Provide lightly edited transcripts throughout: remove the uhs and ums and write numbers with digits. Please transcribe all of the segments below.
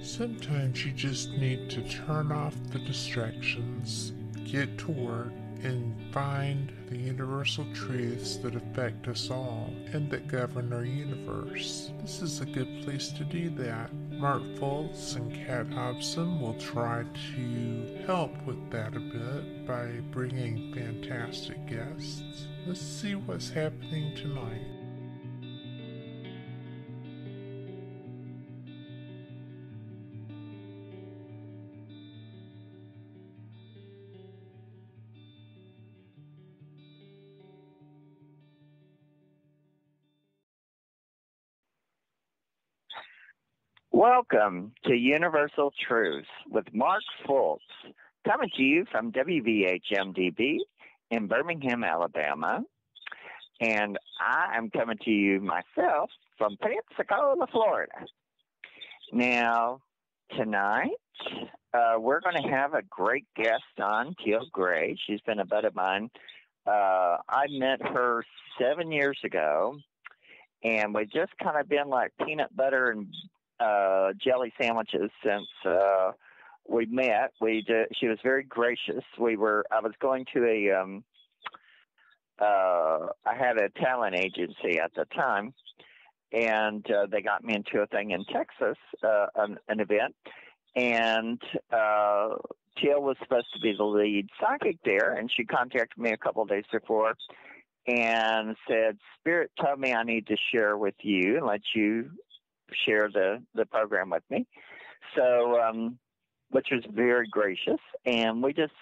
Sometimes you just need to turn off the distractions, get to work, and find the universal truths that affect us all and that govern our universe. This is a good place to do that. Mark Foltz and Kat Hobson will try to help with that a bit by bringing fantastic guests. Let's see what's happening tonight. Welcome to Universal Truths with Mark Foltz, coming to you from WBHM-DB in Birmingham, Alabama. And I am coming to you myself from Pensacola, Florida. Now, tonight, we're going to have a great guest on, Teal Gray. She's been a bud of mine. I met her 7 years ago, and we've just kind of been like peanut butter and jelly sandwiches since we met. She was very gracious. I was going to I had a talent agency at the time, and they got me into a thing in Texas, an event, and Teal was supposed to be the lead psychic there, and she contacted me a couple of days before and said, Spirit told me I need to share with you and let you share the program with me. So, which was very gracious. And we just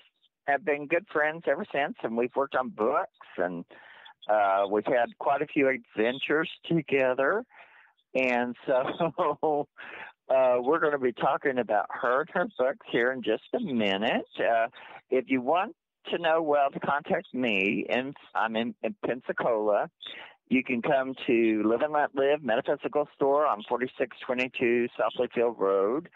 have been good friends ever since. And we've worked on books, and we've had quite a few adventures together. And so we're going to be talking about her and her books here in just a minute. If you want to know, well, to contact me, and I'm in Pensacola. You can come to Live and Let Live Metaphysical Store on 4622 South Layfield Road.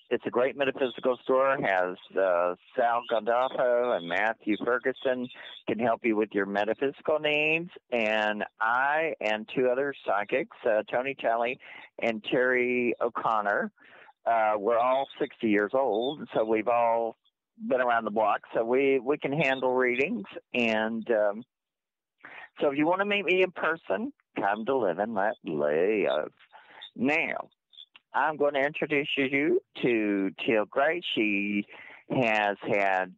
It's a great metaphysical store. It has Sal Gandolfo and Matthew Ferguson can help you with your metaphysical needs. And I and two other psychics, Tony Talley and Terry O'Connor, we're all 60 years old, so we've all been around the block. So we can handle readings. And so if you want to meet me in person, come to Live and Let Live. Now, I'm going to introduce you to Teal Gray. She has had,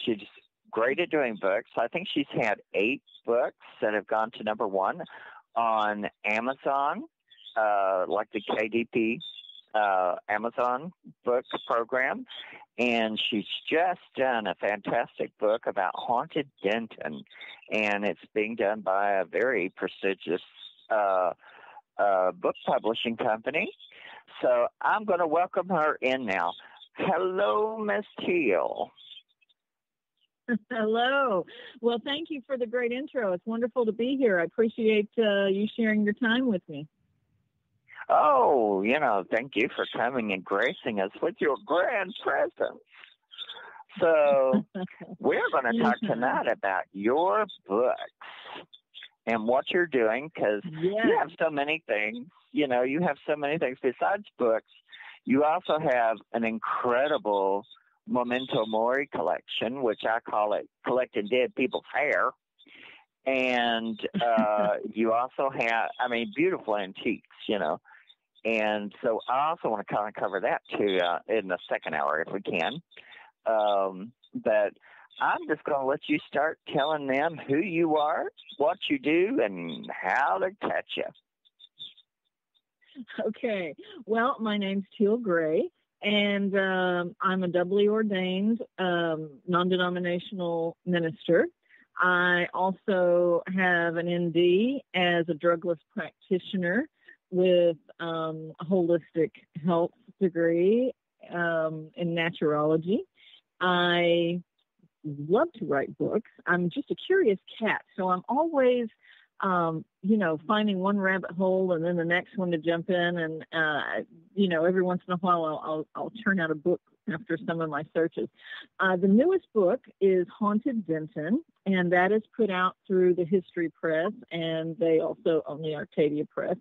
she's great at doing books. I think she's had 8 books that have gone to #1 on Amazon, like the KDP Amazon book program. And she's just done a fantastic book about Haunted Denton. And it's being done by a very prestigious book publishing company. So I'm going to welcome her in now. Hello, Miss Teal. Hello. Well, thank you for the great intro. It's wonderful to be here. I appreciate you sharing your time with me. Oh, thank you for coming and gracing us with your grand presence. So we're going to talk tonight about your books and what you're doing, because you have so many things. You have so many things besides books. You also have an incredible Memento Mori collection, which I call it Collecting Dead People's Hair. And you also have, beautiful antiques, And so I also want to kind of cover that too in the second hour if we can. But I'm just going to let you start telling them who you are, what you do, and how to catch you. Okay. Well, my name's Teal Gray, and I'm a doubly ordained non-denominational minister. I also have an ND as a drugless practitioner with a holistic health degree in naturology. I love to write books. I'm just a curious cat, so I'm always finding one rabbit hole and then the next one to jump in. And, every once in a while I'll churn out a book after some of my searches. The newest book is Haunted Denton, and that is put out through the History Press, and they also own the Arcadia Press.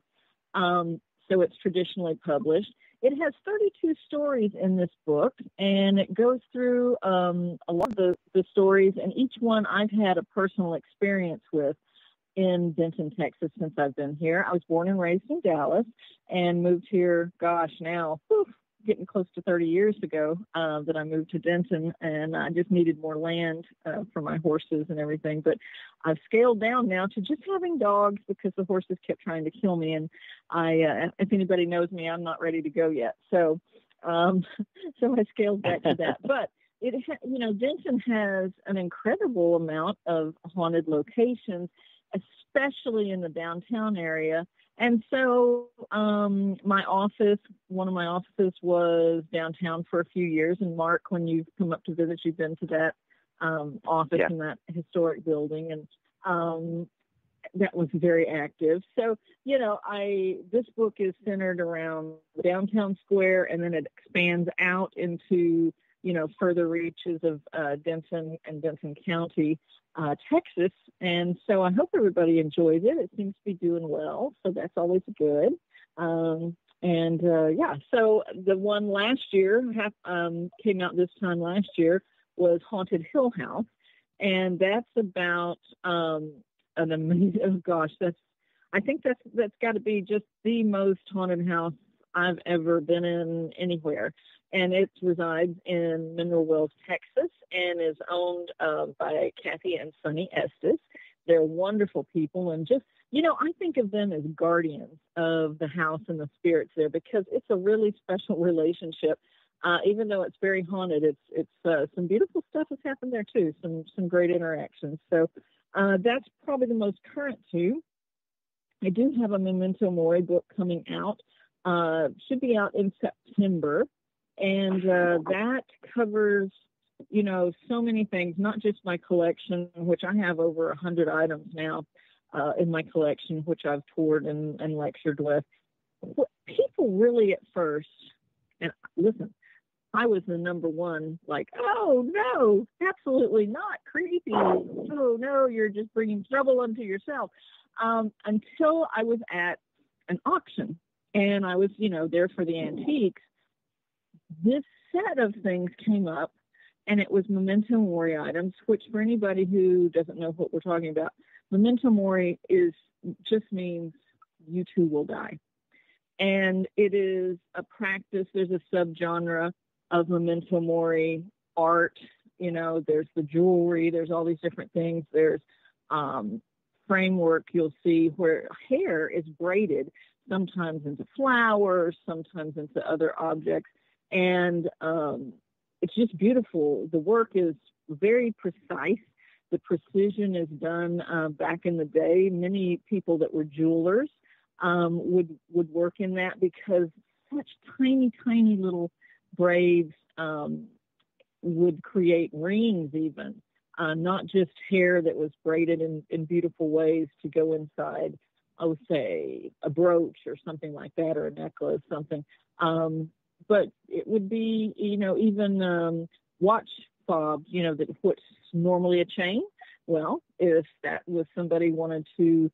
So it's traditionally published. It has 32 stories in this book, and it goes through a lot of the stories, and each one I've had a personal experience with in Denton, Texas, since I've been here. I was born and raised in Dallas and moved here, getting close to 30 years ago that I moved to Denton, and I just needed more land for my horses and everything. But I've scaled down now to just having dogs because the horses kept trying to kill me, and if anybody knows me, I'm not ready to go yet. So I scaled back to that. But Denton has an incredible amount of haunted locations, especially in the downtown area. And so one of my offices was downtown for a few years. And Mark, when you've come up to visit, you've been to that office in that historic building. And that was very active. So, this book is centered around downtown square, and then it expands out into, further reaches of Denton and Denton County, Texas. And so I hope everybody enjoys it. It seems to be doing well, so that's always good. So the one last year came out this time last year was Haunted Hill House, and that's about an amazing. I think that's got to be just the most haunted house I've ever been in anywhere. And it resides in Mineral Wells, Texas, and is owned by Kathy and Sonny Estes. They're wonderful people, and just, I think of them as guardians of the house and the spirits there, because it's a really special relationship. Even though it's very haunted, it's some beautiful stuff has happened there too. Some great interactions. So that's probably the most current two. I do have a Memento Mori book coming out. Should be out in September. And that covers, so many things, not just my collection, which I have over 100 items now in my collection, which I've toured and lectured with. People really at first, and listen, I was the number one, like, oh, no, absolutely not, creepy. Oh, no, you're just bringing trouble onto yourself. Until I was at an auction, and I was, there for the antiques. This set of things came up, and it was Memento Mori items, which for anybody who doesn't know what we're talking about, Memento Mori just means you too will die. And it is a practice. There's a subgenre of Memento Mori art. There's the jewelry. There's all these different things. There's framework you'll see where hair is braided, sometimes into flowers, sometimes into other objects. And it's just beautiful. The work is very precise. The precision is done back in the day. Many people that were jewelers would work in that, because such tiny, tiny little braids would create rings even, not just hair that was braided in beautiful ways to go inside, I would say, a brooch or something like that, or a necklace, something. But it would be, even watch fobs, what's normally a chain. Well, if that was somebody wanted to,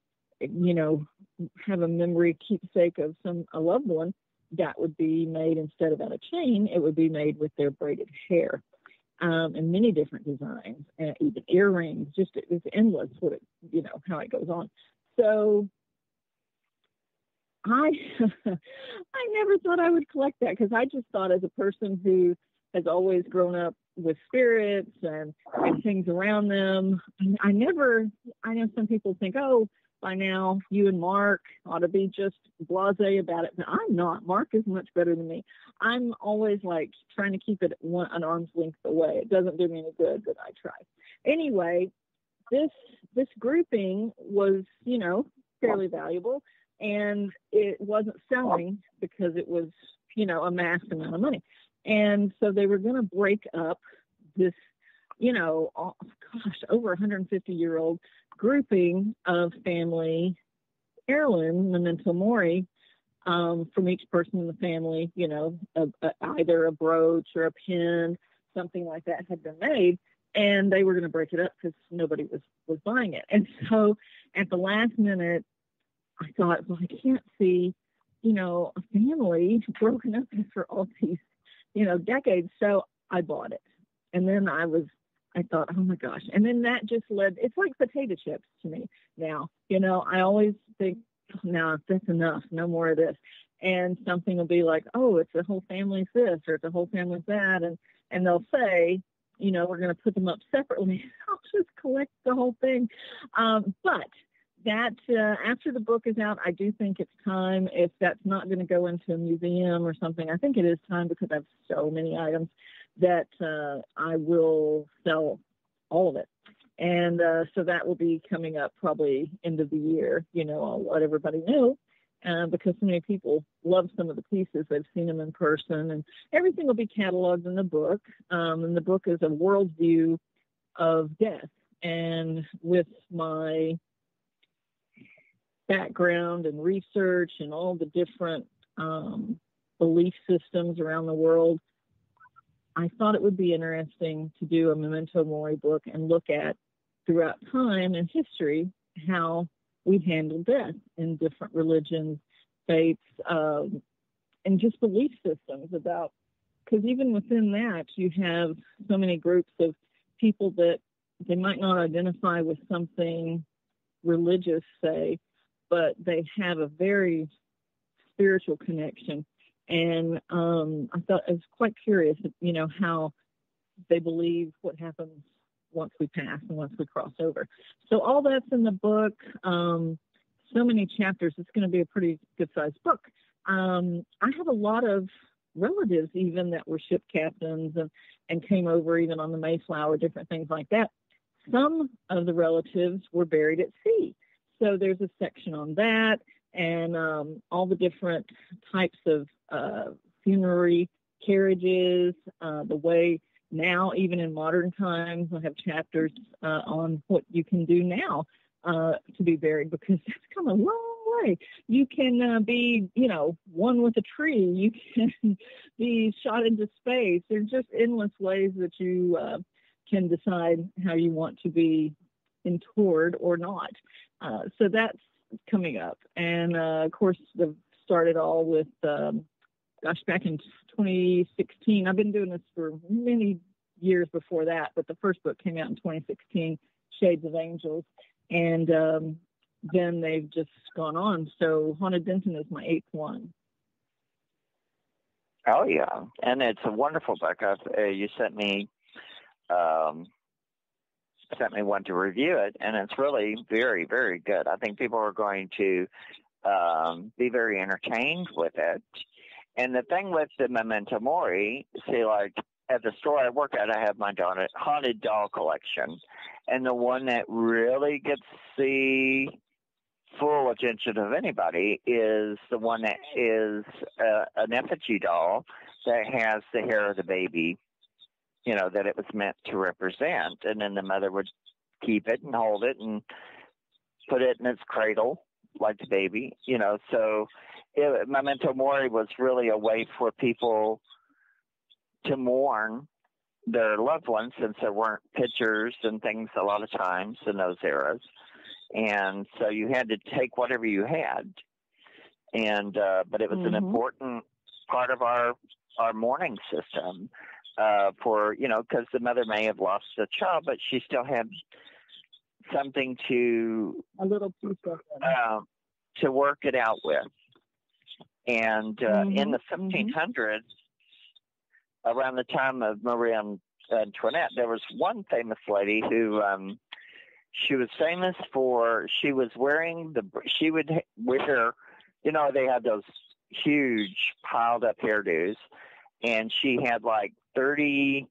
have a memory keepsake of a loved one, that would be made, instead of out a chain, it would be made with their braided hair, and many different designs, and even earrings. Just it's endless how it goes on. So I never thought I would collect that, because I just thought, as a person who has always grown up with spirits and things around them. I know some people think, oh, by now you and Mark ought to be just blasé about it. But I'm not. Mark is much better than me. I'm always like trying to keep it an arm's length away. It doesn't do me any good, but I try. Anyway, this grouping was, fairly valuable, and it wasn't selling because it was, a mass amount of money. And so they were going to break up this, over 150-year-old grouping of family heirloom, memento mori, from each person in the family, either a brooch or a pin, something like that had been made. And they were going to break it up because nobody was buying it. And so at the last minute, I thought, well, I can't see, a family broken up after all these, decades. So I bought it. And then I thought, oh my gosh. And then that just it's like potato chips to me now. I always think, no, that's enough. No more of this. And something will be like, oh, it's a whole family's this, or it's a whole family's that. And they'll say, we're going to put them up separately. I'll just collect the whole thing. But that after the book is out, I do think it's time. If that's not going to go into a museum or something, I think it is time because I have so many items that I will sell all of it. And so that will be coming up probably end of the year. I'll let everybody know. Because so many people love some of the pieces. They've seen them in person, and everything will be cataloged in the book. And the book is a worldview of death. And with my background and research and all the different belief systems around the world, I thought it would be interesting to do a memento mori book and look at throughout time and history how we handle death in different religions, faiths, and just belief systems about, because even within that, you have so many groups of people that they might not identify with something religious, say, but they have a very spiritual connection. And I thought I was quite curious, how they believe what happens once we pass and once we cross over. So all that's in the book. So many chapters. It's going to be a pretty good-sized book. I have a lot of relatives even that were ship captains and came over even on the Mayflower, different things like that. Some of the relatives were buried at sea. So there's a section on that and all the different types of funerary carriages, the way now, even in modern times, I have chapters on what you can do now to be buried, because that's come a long way. You can be, one with a tree. You can be shot into space. There's just endless ways that you can decide how you want to be interred or not. So that's coming up. And, of course, they've started all with back in 2016. I've been doing this for many years before that, but the first book came out in 2016, Shades of Angels, and then they've just gone on. So Haunted Denton is my 8th one. Oh, yeah, and it's a wonderful book. You sent me one to review it, and it's really very, very good. I think people are going to be very entertained with it. And the thing with the memento mori, see, like at the store I work at, I have my haunted doll collection. And the one that really gets the full attention of anybody is the one that is an effigy doll that has the hair of the baby, that it was meant to represent. And then the mother would keep it and hold it and put it in its cradle like the baby, so memento mori was really a way for people to mourn their loved ones, since there weren't pictures and things a lot of times in those eras. And so you had to take whatever you had. And, but it was an important part of our mourning system for, because the mother may have lost a child, but she still had something a little piece of it. To work it out with. And in the 1500s, around the time of Marie Antoinette, there was one famous lady who she was famous for. She would wear, you know, they had those huge piled up hairdos, and she had like 30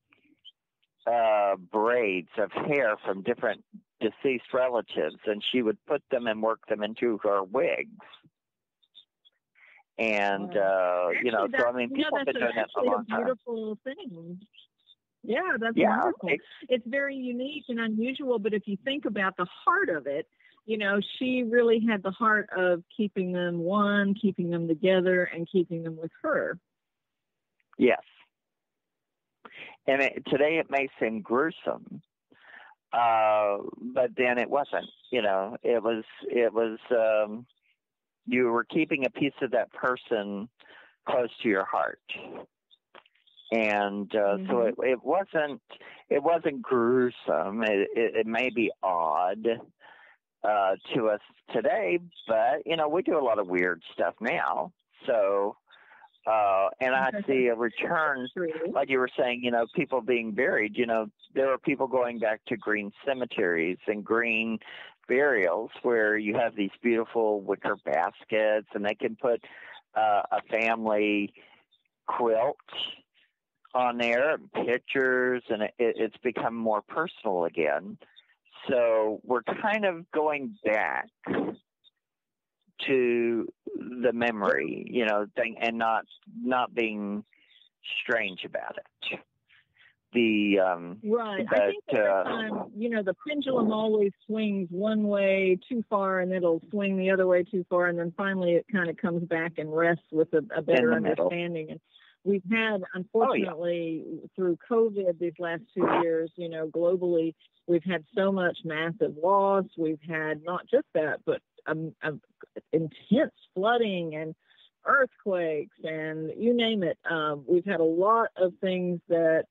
braids of hair from different deceased relatives, and she would put them and work them into her wigs. And you know, so I mean, people have been doing that for a long time. Beautiful thing. Yeah, that's wonderful. It's very unique and unusual, but if you think about the heart of it, you know, she really had the heart of keeping them one, keeping them together, and keeping them with her. Yes. And today it may seem gruesome, but then it wasn't. You know, it was. You were keeping a piece of that person close to your heart. And so it wasn't gruesome. It may be odd to us today, but you know, we do a lot of weird stuff now. So and I see a return, like you were saying, you know, people being buried. You know, there are people going back to green cemeteries and green burials where you have these beautiful wicker baskets, and they can put a family quilt on there, pictures, and it's become more personal again. So we're kind of going back to the memory, you know, thing, and not being strange about it. Right. I think every time, you know, the pendulum always swings one way too far, and it'll swing the other way too far, and then finally it kind of comes back and rests with a better understanding. And we've had, unfortunately, through COVID these last 2 years, you know, globally, we've had so much massive loss. We've had not just that, but intense flooding and earthquakes and you name it. We've had a lot of things that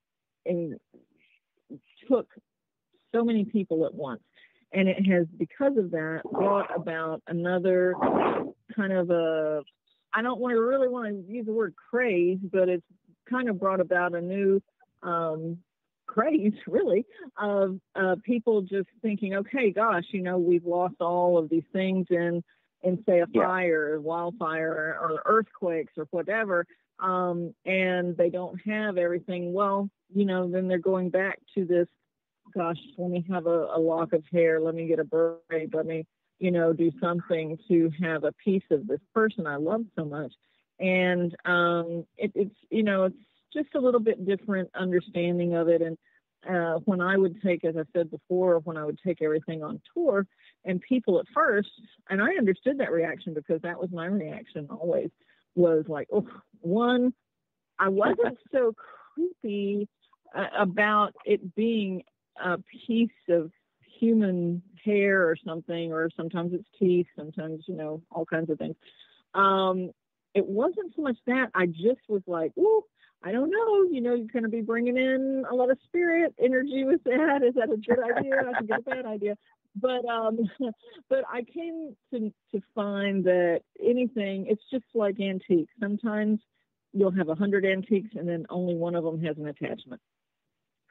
took so many people at once. And it has, because of that, brought about another kind of I don't really want to use the word craze, but it's kind of brought about a new craze, really, of people just thinking, okay, gosh, you know, we've lost all of these things in say, a fire, wildfire, or earthquakes or whatever, and they don't have everything. Well, you know, then they're going back to this, gosh, let me have a lock of hair, let me get a braid, let me, you know, do something to have a piece of this person I love so much. And it's, you know, it's just a little bit different understanding of it. And when I would take, as I said before, when I would take everything on tour, and people at first, and I understood that reaction because that was my reaction always, was like, oh, one, I wasn't so creepy about it being a piece of human hair or something, or sometimes it's teeth, sometimes, you know, all kinds of things. It wasn't so much that. I just was like, oh, I don't know, you know, you're going to be bringing in a lot of spirit energy with that. Is that a good idea? I think it's a bad idea. But I came to find that anything, it's just like antiques. Sometimes you'll have 100 antiques and then only one of them has an attachment.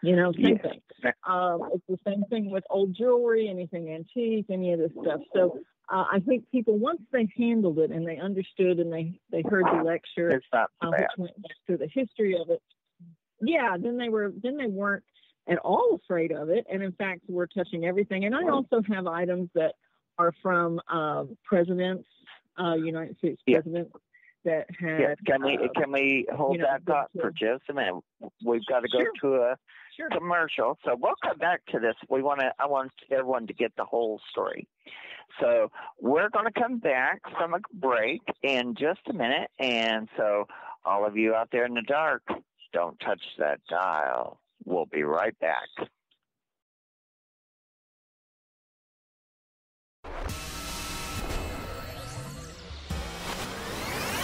You know, same thing. It's the same thing with old jewelry, anything antique, any of this stuff. So I think people, once they handled it and they understood and they heard the lecture, which went back to the history of it, then they weren't at all afraid of it. And in fact, we're touching everything. And I also have items that are from presidents, United States presidents that had. Can we hold that thought for just a minute? We've got to go to a commercial, so we'll come back to this. I want everyone to get the whole story. So we're going to come back from a break in just a minute, and so all of you out there in the dark, don't touch that dial. We'll be right back.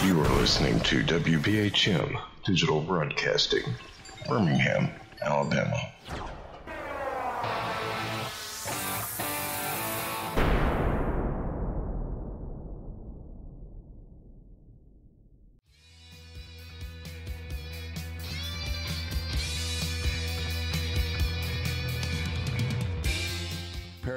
You are listening to WBHM Digital Broadcasting, Birmingham, Alabama.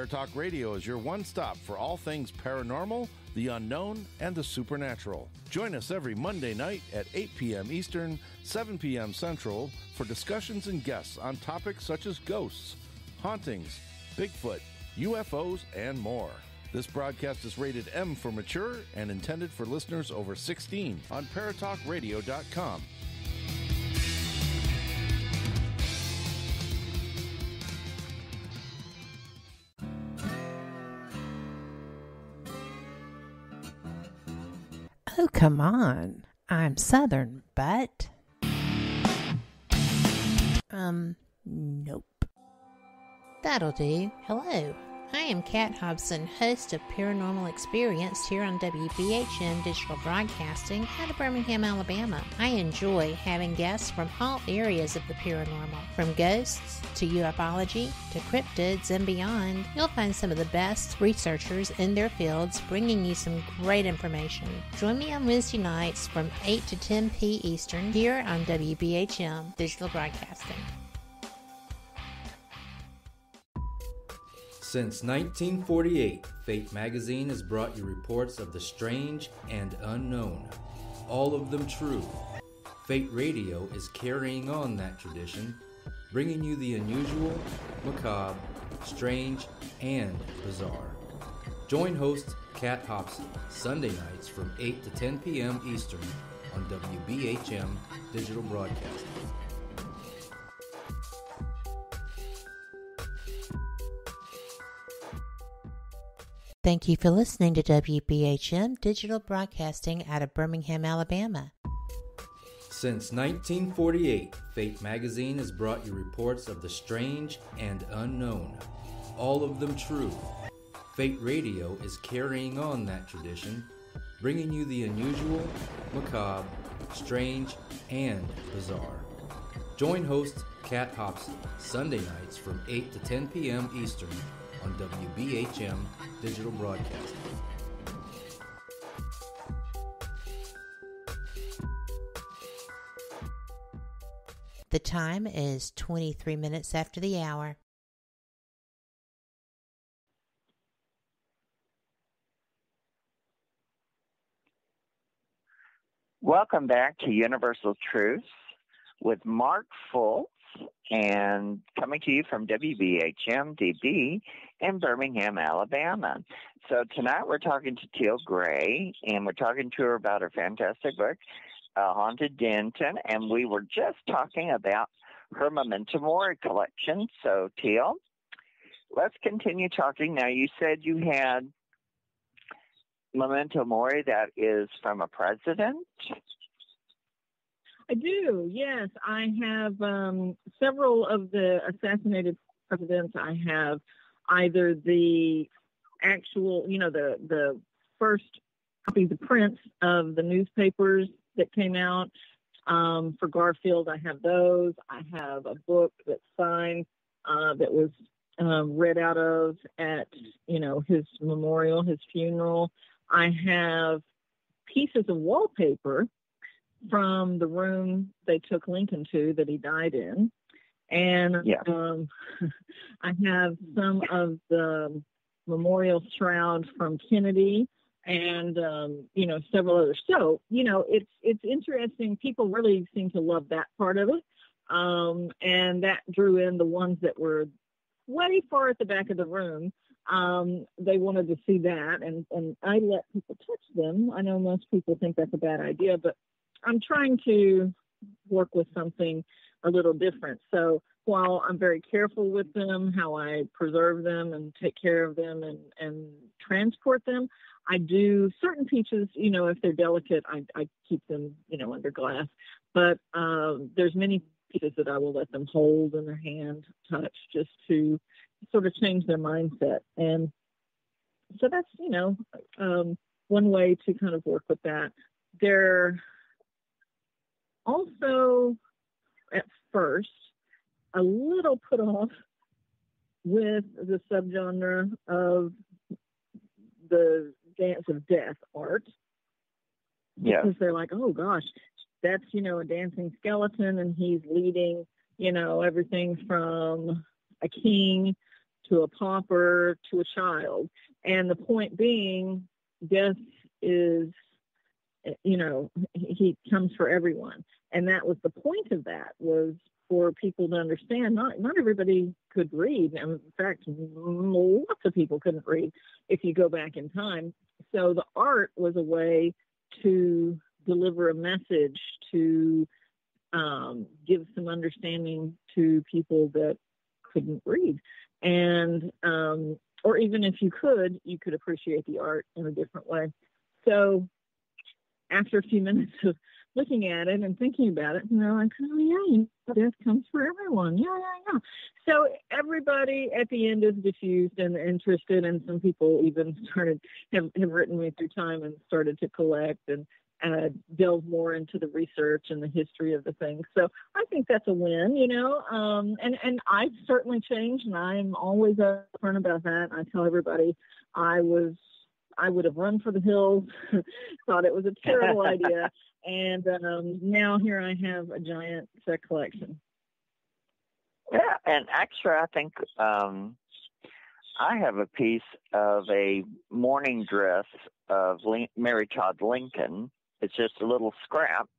Paratalk Radio is your one stop for all things paranormal, the unknown, and the supernatural. Join us every Monday night at 8 p.m. Eastern, 7 p.m. Central for discussions and guests on topics such as ghosts, hauntings, Bigfoot, UFOs, and more. This broadcast is rated M for mature and intended for listeners over 16 on paratalkradio.com. Oh, come on. I'm Southern, but... Nope. That'll do. Hello. I am Kat Hobson, host of Paranormal Experience here on WBHM Digital Broadcasting out of Birmingham, Alabama. I enjoy having guests from all areas of the paranormal, from ghosts to ufology to cryptids and beyond. You'll find some of the best researchers in their fields bringing you some great information. Join me on Wednesday nights from 8 to 10 p. Eastern here on WBHM Digital Broadcasting. Since 1948, Fate magazine has brought you reports of the strange and unknown, all of them true. Fate Radio is carrying on that tradition, bringing you the unusual, macabre, strange, and bizarre. Join host Kat Hobson Sunday nights from 8 to 10 p.m. Eastern on WBHM Digital Broadcasting. Thank you for listening to WBHM Digital Broadcasting out of Birmingham, Alabama. Since 1948, Fate magazine has brought you reports of the strange and unknown, all of them true. Fate Radio is carrying on that tradition, bringing you the unusual, macabre, strange, and bizarre. Join host Kat Hobson Sunday nights from 8 to 10 p.m. Eastern on WBHM Digital Broadcasting. The time is 23 minutes after the hour. Welcome back to Universal Truths with Mark Fultz, and coming to you from WBHM-DB in Birmingham, Alabama. So tonight we're talking to Teal Gray, and we're talking to her about her fantastic book, Haunted Denton, and we were just talking about her Memento Mori collection. So, Teal, let's continue talking. Now, you said you had Memento Mori that is from a president? I do, yes. I have several of the assassinated presidents. I have either the actual, the first copy, the prints of the newspapers that came out. For Garfield, I have those. I have a book that's signed that was read out of at, his memorial, his funeral. I have pieces of wallpaper from the room they took Lincoln to that he died in. And I have some of the memorial shroud from Kennedy and, several others. So, it's interesting. People really seem to love that part of it. And that drew in the ones that were way far at the back of the room. They wanted to see that, and I let people touch them. I know most people think that's a bad idea, but I'm trying to work with something a little different. So while I'm very careful with them, how I preserve them and take care of them and transport them, I do certain pieces, if they're delicate, I keep them, under glass. But there's many pieces that I will let them hold in their hand, touch, just to sort of change their mindset. And so that's, one way to kind of work with that. They're also, at first, a little put off with the subgenre of the dance of death art. Yeah. Because they're like, oh gosh, that's, a dancing skeleton, and he's leading, everything from a king to a pauper, to a child. And the point being, death is, he comes for everyone. And that was the point of that, was for people to understand not everybody could read. And in fact, lots of people couldn't read if you go back in time. So the art was a way to deliver a message, to give some understanding to people that couldn't read. And or even if you could appreciate the art in a different way. So after a few minutes of looking at it and thinking about it, like, death comes for everyone. Yeah. So everybody at the end is diffused and interested, and some people even have written me through time and started to collect and delve more into the research and the history of the thing. So I think that's a win, and I've certainly changed, and I'm always upfront about that. I tell everybody I would have run for the hills, thought it was a terrible idea. And now here I have a giant set collection. Yeah, and actually I think I have a piece of a morning dress of Mary Todd Lincoln. It's just a little scrap,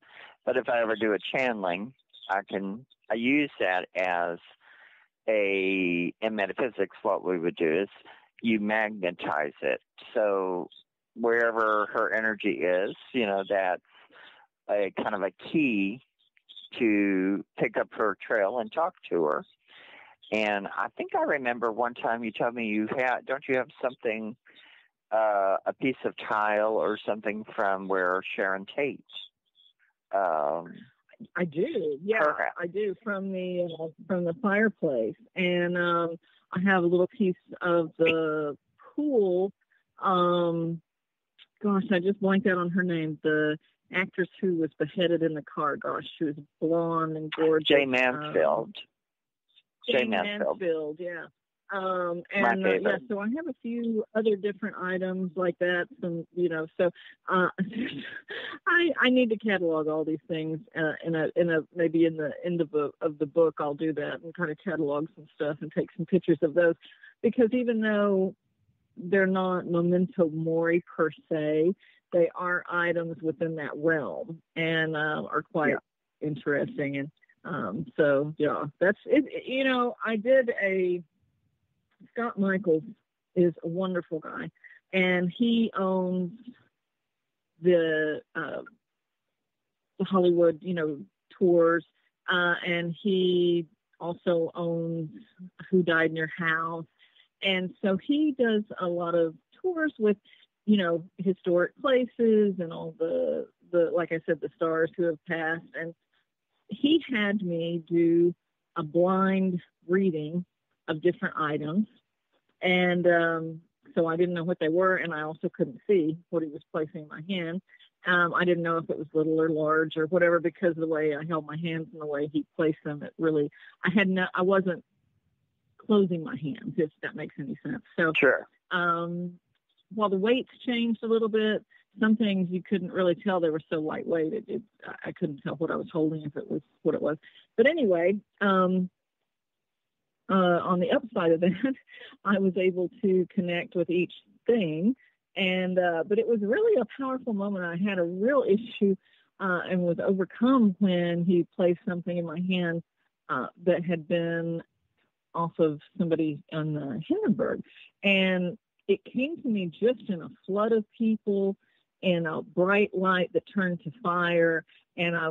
but if I ever do a channeling, I use that as in metaphysics, what we would do is you magnetize it. So wherever her energy is, that's a kind of a key to pick up her trail and talk to her. And I think I remember one time you told me don't you have something, a piece of tile or something from where Sharon Tate? I do, yeah, I do, from the fireplace, and I have a little piece of the pool. Gosh, I just blanked out on her name. The actress who was beheaded in the car. Gosh, she was blonde and gorgeous. Jay Mansfield. Jay Mansfield, yeah. So I have a few other different items like that. Some, so I need to catalog all these things maybe in the end of the book. I'll do that and kind of catalog some stuff and take some pictures of those, because even though they're not memento mori per se, they are items within that realm and are quite interesting. And that's it. I did Scott Michaels is a wonderful guy, and he owns the Hollywood, tours, and he also owns Who Died in Your House. And so he does a lot of tours with, historic places and all the, like I said, the stars who have passed. And he had me do a blind reading of different items. And so I didn't know what they were, and I also couldn't see what he was placing in my hand. I didn't know if it was little or large or whatever, because of the way I held my hands and the way he placed them. It really, I wasn't closing my hands, if that makes any sense. So sure. While the weights changed a little bit, some things you couldn't really tell. They were so lightweight. I couldn't tell what I was holding, if it was what it was. But anyway, on the upside of that, I was able to connect with each thing. And but it was really a powerful moment. I had a real issue and was overcome when he placed something in my hand that had been off of somebody on the Hindenburg. And it came to me just in a flood of people and a bright light that turned to fire. And I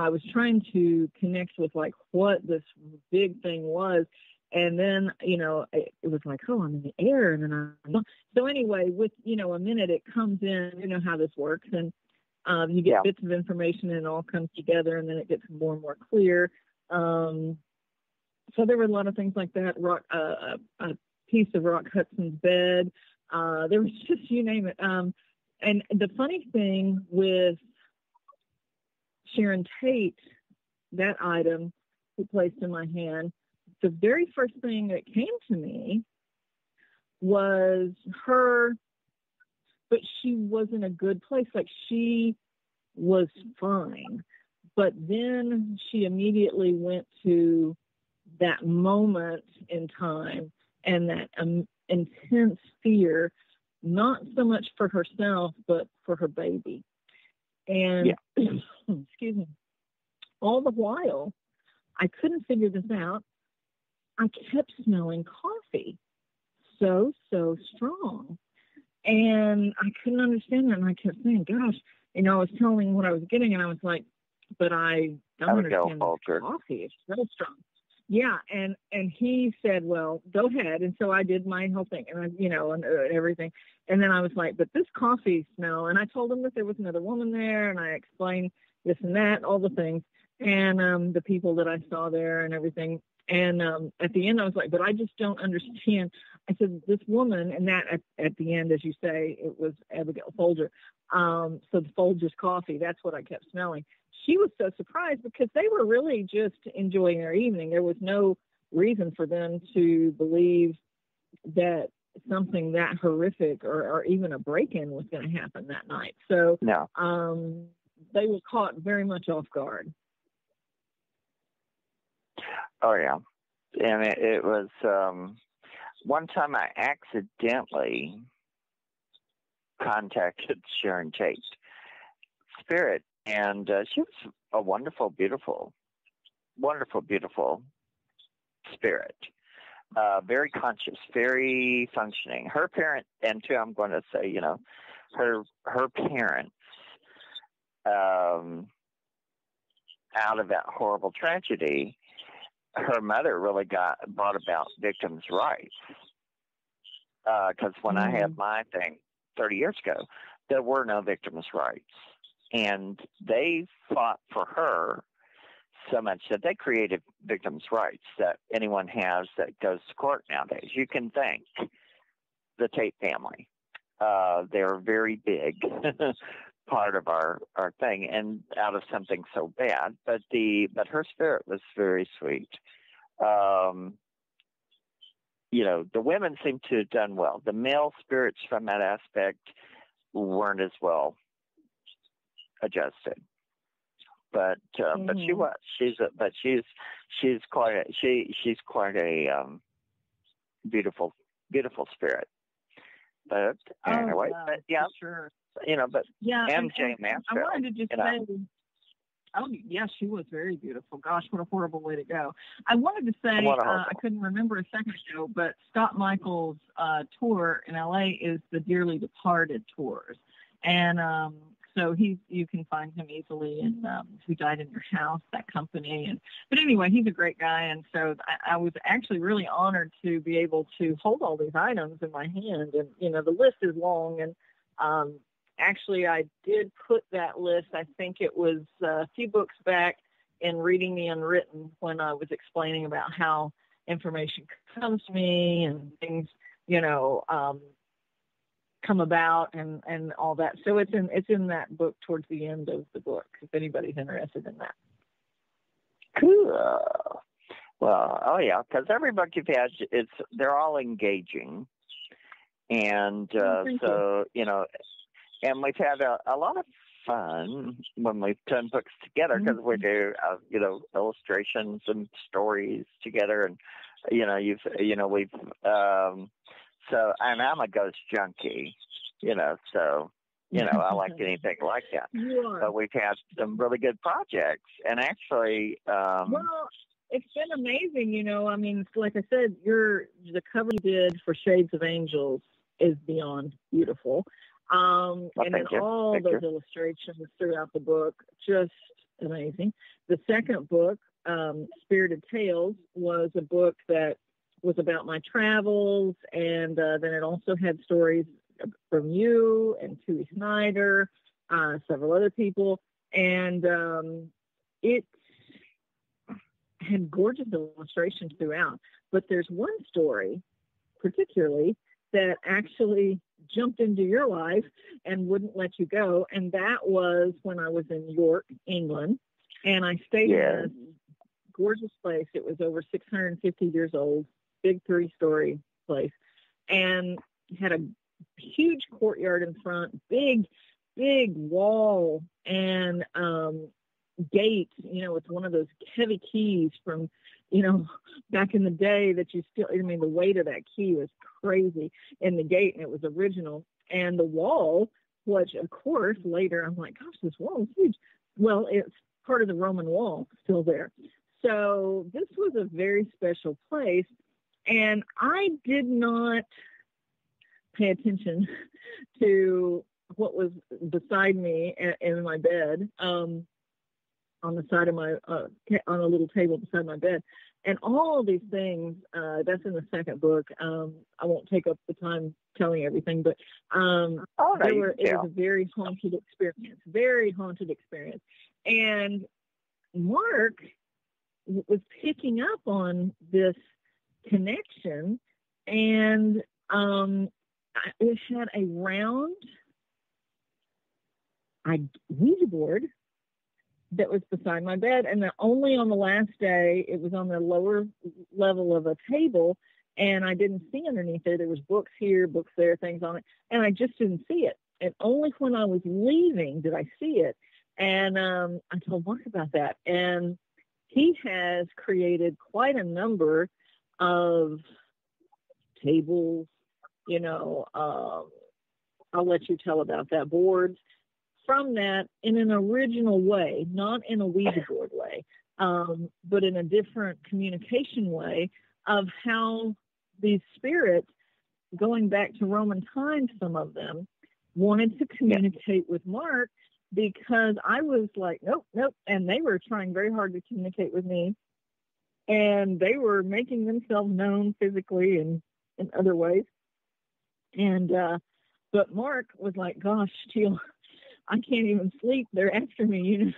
was trying to connect with like what this big thing was. And then, it was like, oh, I'm in the air. And then so anyway, with, a minute it comes in, how this works. And you get bits of information and it all comes together, and then it gets more and more clear. So there were a lot of things like that. A piece of Rock Hudson's bed. There was just, you name it. And the funny thing with Sharon Tate, that item he placed in my hand, the very first thing that came to me was her, but she was in a good place. Like, she was fine. But then she immediately went to that moment in time and that intense fear, not so much for herself, but for her baby. And, excuse me, all the while, I couldn't figure this out. I kept smelling coffee so strong. And I couldn't understand that. And I kept saying, gosh, I was telling what I was getting, and I was like, but I don't understand coffee. It's so strong. Yeah. And he said, well, go ahead. And so I did my whole thing, and and everything. And then I was like, but this coffee smell. And I told him that there was another woman there, and I explained this and that, all the things, and the people that I saw there and everything. And at the end, I was like, but I just don't understand. I said, this woman, and that at the end, as you say, it was Abigail Folger. So the Folger's coffee, that's what I kept smelling. She was so surprised because they were really just enjoying their evening. There was no reason for them to believe that something that horrific or even a break-in was going to happen that night. So no. They were caught very much off guard. Oh, yeah. And it was one time I accidentally contacted Sharon Tate's spirit, and she was a wonderful, beautiful spirit. Very conscious, very functioning. Her parent, and too, I'm going to say, her parents, out of that horrible tragedy, her mother really brought about victims' rights. Because when I had my thing 30 years ago, there were no victims' rights. And they fought for her so much that they created victims' rights that anyone has that goes to court nowadays. You can thank the Tate family. They're a very big part of our thing, and out of something so bad. But her spirit was very sweet. The women seem to have done well. The male spirits from that aspect weren't as well adjusted. But she was. She's quite a beautiful spirit. But anyway, wow, but yeah, sure. But yeah, MJ Mansfield. I wanted to just say, oh yeah, she was very beautiful. Gosh, what a horrible way to go. I wanted to say, I couldn't remember a second ago, but Scott Michaels' tour in LA is the Dearly Departed tours, and so you can find him easily in Who Died in Your House, that company. But anyway, he's a great guy, and so I was actually really honored to be able to hold all these items in my hand. And the list is long, and actually I did put that list. I think it was a few books back in Reading the Unwritten when I was explaining about how information comes to me and things, come about and all that. So it's in that book towards the end of the book, if anybody's interested in that. Cool. Well, oh yeah, because every book you've had, they're all engaging, and so and we've had a lot of fun when we've done books together, because we do illustrations and stories together, and we've so, and I'm a ghost junkie, so, I like anything like that. But we've had some really good projects. And actually... well, it's been amazing, I mean, like I said, the cover you did for Shades of Angels is beyond beautiful. And then all those illustrations throughout the book, just amazing. The second book, Spirited Tales, was a book that was about my travels, and then it also had stories from you and Tui Snyder, several other people, and it had gorgeous illustrations throughout. But there's one story particularly that actually jumped into your life and wouldn't let you go, and that was when I was in York, England, and I stayed in this gorgeous place. It was over 650 years old, big 3-story place, and had a huge courtyard in front, big wall, and gate, with one of those heavy keys from, back in the day that the weight of that key was crazy in the gate, and it was original. And the wall, which of course later I'm like, gosh, this wall is huge. Well, it's part of the Roman wall still there. So this was a very special place. And I did not pay attention to what was beside me in my bed, on the side of my, on a little table beside my bed. And all of these things, that's in the second book. I won't take up the time telling everything, but it was a very haunted experience. And Mark was picking up on this connection, and it had a round Ouija board that was beside my bed, and only on the last day it was on the lower level of a table, and I didn't see underneath there. There was books here, books there, things on it, and I just didn't see it. And only when I was leaving did I see it. And I told Mark about that, and he has created quite a number of tables, I'll let you tell about that, boards, from that in an original way, not in a Ouija board way, but in a different communication way of how these spirits, going back to Roman times, some of them wanted to communicate with Mark, because I was like, nope. And they were trying very hard to communicate with me, and they were making themselves known physically and in other ways. And, but Mark was like, gosh, Teal, I can't even sleep. They're after me,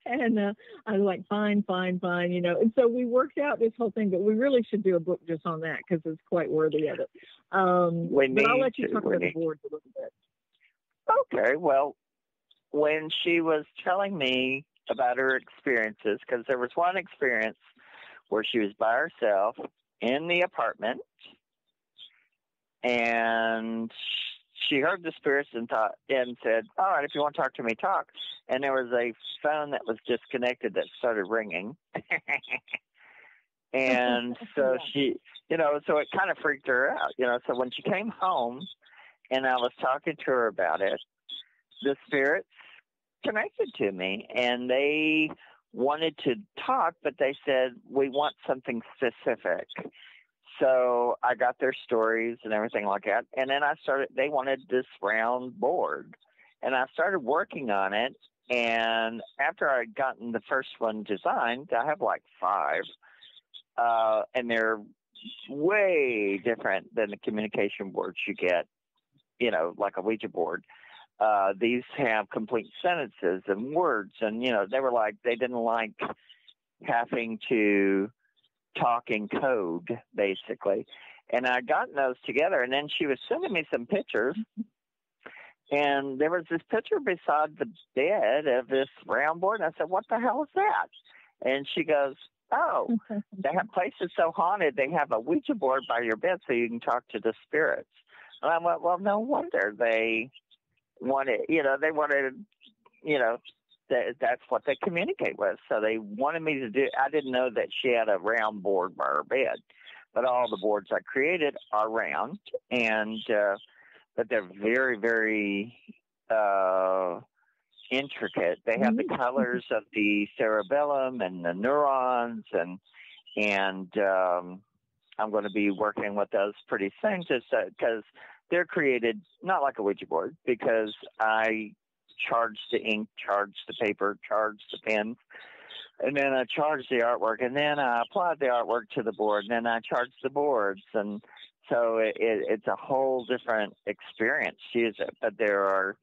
And I was like, fine. And so we worked out this whole thing, but we really should do a book just on that, because it's quite worthy of it. But I'll let you talk about the boards a little bit. Okay, well, when she was telling me about her experiences, because there was one experience where she was by herself in the apartment, and she heard the spirits and said, all right, if you want to talk to me, talk. And there was a phone that was disconnected that started ringing. And so she, so it kind of freaked her out, So when she came home and I was talking to her about it, the spirits connected to me, and they wanted to talk, but they said, we want something specific. So I got their stories and everything like that. And then they wanted this round board, and I started working on it. And after I'd gotten the first one designed, I have like 5, and they're way different than the communication boards you get, like a Ouija board. These have complete sentences and words, and, they were like, they didn't like having to talk in code, basically. And I'd gotten those together, and then she was sending me some pictures, and there was this picture beside the bed of this round board, and I said, what the hell is that? And she goes, oh, that place is so haunted, they have a Ouija board by your bed so you can talk to the spirits. And I went, well, no wonder they wanted, that's what they communicate with. So they wanted me to do, I didn't know that she had a round board by her bed, but all the boards I created are round, and, but they're very, very, intricate. They have the colors of the cerebellum and the neurons, and I'm going to be working with those pretty soon, just because they're created not like a Ouija board, because I charge the ink, charge the paper, charge the pens, and then I charge the artwork, and then I applied the artwork to the board, and then I charge the boards, and so it's a whole different experience to use it. But there are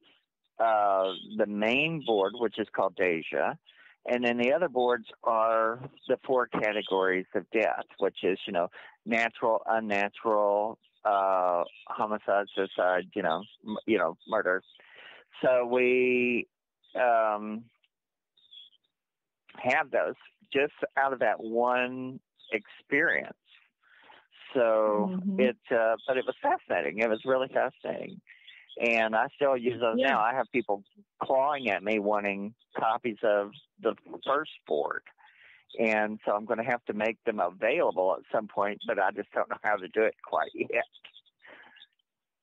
the main board, which is called Deja, and then the other boards are the 4 categories of death, which is, natural, unnatural, homicide, suicide, murder. So we have those just out of that one experience. So but it was fascinating. It was really fascinating. And I still use those now. I have people clawing at me wanting copies of the first board. And so I'm going to have to make them available at some point, but I just don't know how to do it quite yet.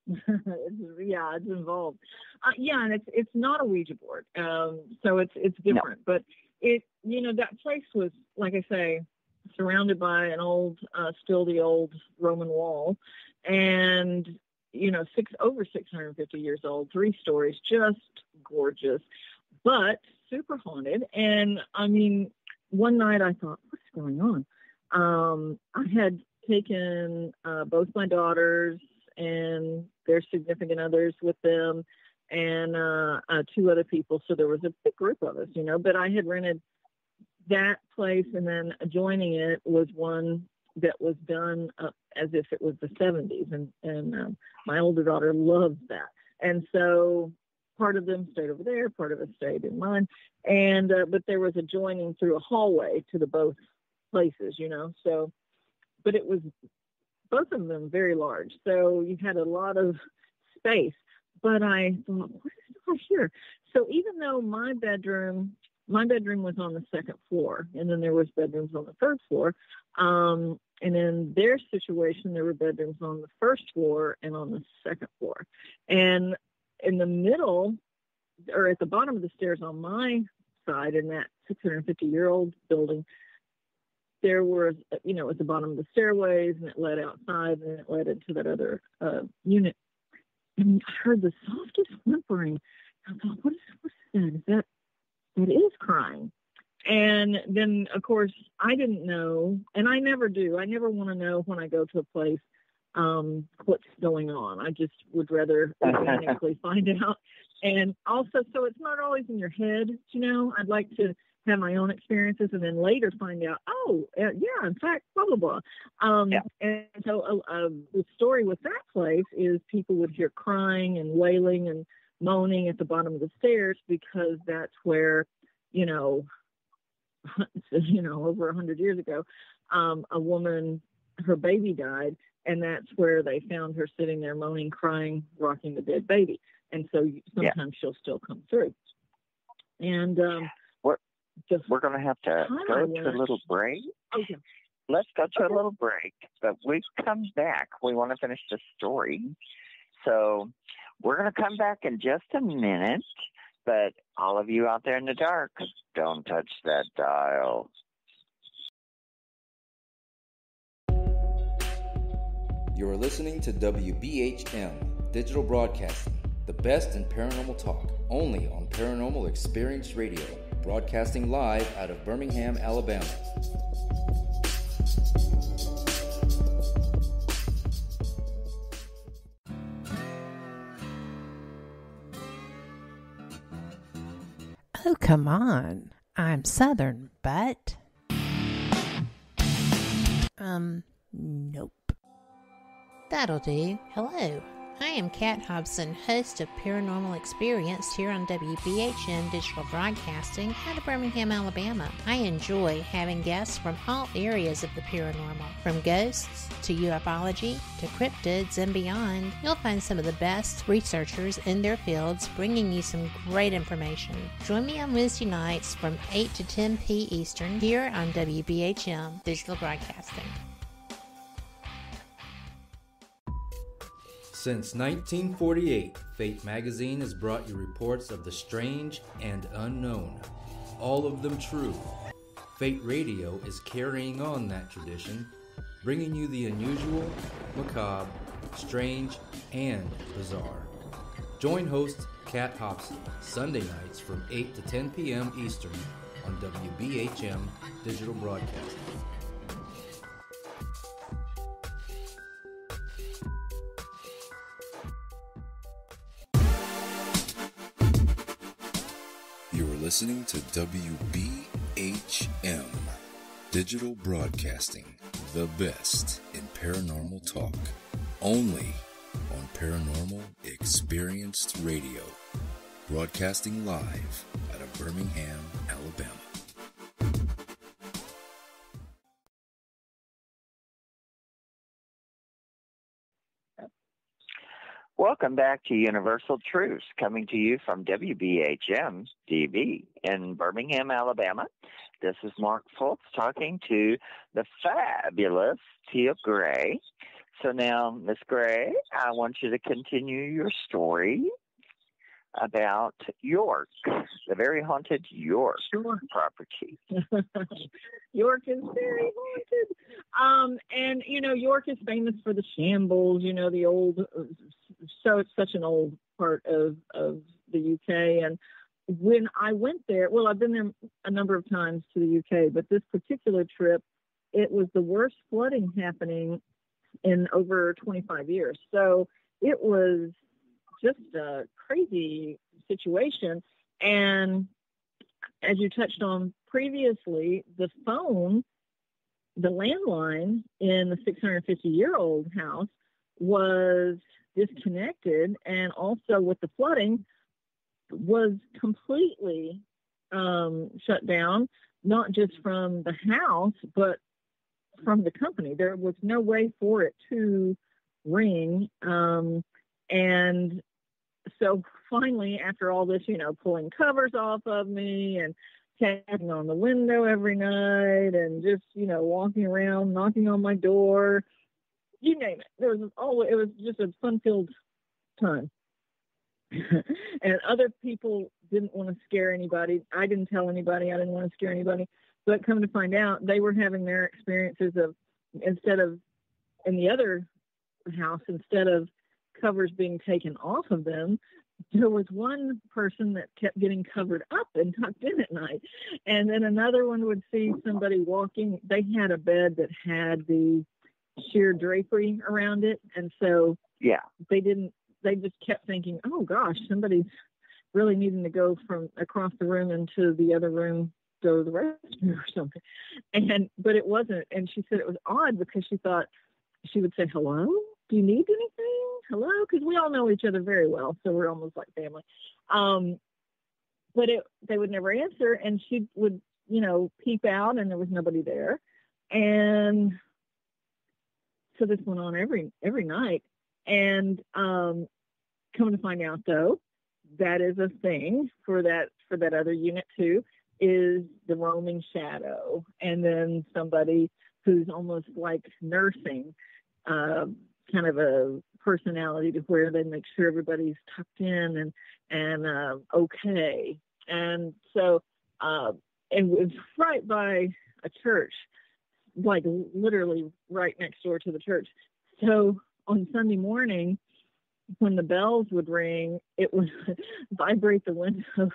It's involved. And it's not a Ouija board, so it's different. No. But that place was, like I say, surrounded by an old, still the old Roman wall, and over 650 years old, 3 stories, just gorgeous, but super haunted. And I mean, one night I thought, what's going on? I had taken both my daughters and their significant others with them, and 2 other people. So there was a big group of us, but I had rented that place, and then adjoining it was one that was done as if it was the 70s. And my older daughter loves that. And so part of them stayed over there, part of it stayed in mine. And, but there was adjoining through a hallway to the both places, so, but it was both of them very large. So you had a lot of space, but I thought, what is over here? So even though my bedroom was on the 2nd floor, and then there was bedrooms on the 3rd floor. And in their situation, there were bedrooms on the 1st floor and on the 2nd floor. And in the middle, or at the bottom of the stairs on my side, in that 650-year-old building, there was, at the bottom of the stairways, and it led outside, and it led into that other unit. And I heard the softest whimpering. I thought, what's that? It is crying. And then, of course, I didn't know, and I never do. I never want to know when I go to a place what's going on. I just would rather organically find out. And also, so it's not always in your head, I'd like to have my own experiences and then later find out, in fact, blah, blah, blah. And so the story with that place is people would hear crying and wailing and moaning at the bottom of the stairs, because that's where, over 100 years ago, a woman, her baby died, and that's where they found her sitting there moaning, crying, rocking the dead baby. And so sometimes she'll still come through. And we're going to have to go to a little break. Okay. Let's go to a little break, but we come back. We want to finish the story. So we're going to come back in just a minute, but all of you out there in the dark, don't touch that dial. You're listening to WBHM Digital Broadcasting, the best in paranormal talk, only on Paranormal Experience Radio, broadcasting live out of Birmingham, Alabama. Oh, come on. I'm Southern, but... nope. That'll do. Hello. I am Kat Hobson, host of Paranormal Experience here on WBHM Digital Broadcasting out of Birmingham, Alabama. I enjoy having guests from all areas of the paranormal, from ghosts to ufology to cryptids and beyond. You'll find some of the best researchers in their fields bringing you some great information. Join me on Wednesday nights from 8 to 10 p. Eastern here on WBHM Digital Broadcasting. Since 1948, Fate magazine has brought you reports of the strange and unknown, all of them true. Fate Radio is carrying on that tradition, bringing you the unusual, macabre, strange, and bizarre. Join host Kat Hobson Sunday nights from 8 to 10 p.m. Eastern on WBHM Digital Broadcasting. Listening to WBHM Digital Broadcasting, the best in paranormal talk, only on Paranormal Experienced Radio, broadcasting live out of Birmingham, Alabama. Welcome back to Universal Truths, coming to you from WBHM-DB in Birmingham, Alabama. This is Mark Fultz talking to the fabulous Teal Gray. So now, Miss Gray, I want you to continue your story about York, the very haunted York property. York is very haunted. And, York is famous for the shambles, the old, so it's such an old part of the UK. And when I went there, well, I've been there a number of times to the UK, but this particular trip, it was the worst flooding happening in over 25 years. So it was just a crazy situation. And as you touched on previously, the phone, the landline in the 650-year-old house was disconnected, and also with the flooding was completely shut down, not just from the house, but from the company. There was no way for it to ring. And so finally, after all this, pulling covers off of me and tapping on the window every night and just, walking around, knocking on my door, you name it. It was just a fun-filled time. And other people didn't want to scare anybody. I didn't tell anybody. I didn't want to scare anybody. But come to find out, they were having their experiences of, instead of, in the other house, instead of covers being taken off of them, there was one person that kept getting covered up and tucked in at night. And then another one would see somebody walking. They had a bed that had the sheer drapery around it. And so they just kept thinking, oh gosh, somebody's really needing to go from across the room into the other room, go to the restroom or something. But it wasn't. And she said it was odd because she thought, she would say, hello, do you need anything? Hello? Because we all know each other very well. So we're almost like family. But they would never answer. And she would, peep out and there was nobody there. And so this went on every night. And come to find out, though, that is a thing for that other unit too, is the roaming shadow. And then somebody who's almost like nursing, kind of a personality to where they make sure everybody's tucked in and okay. And so it was right by a church, like literally right next door to the church. So on Sunday morning, when the bells would ring, it would vibrate the windows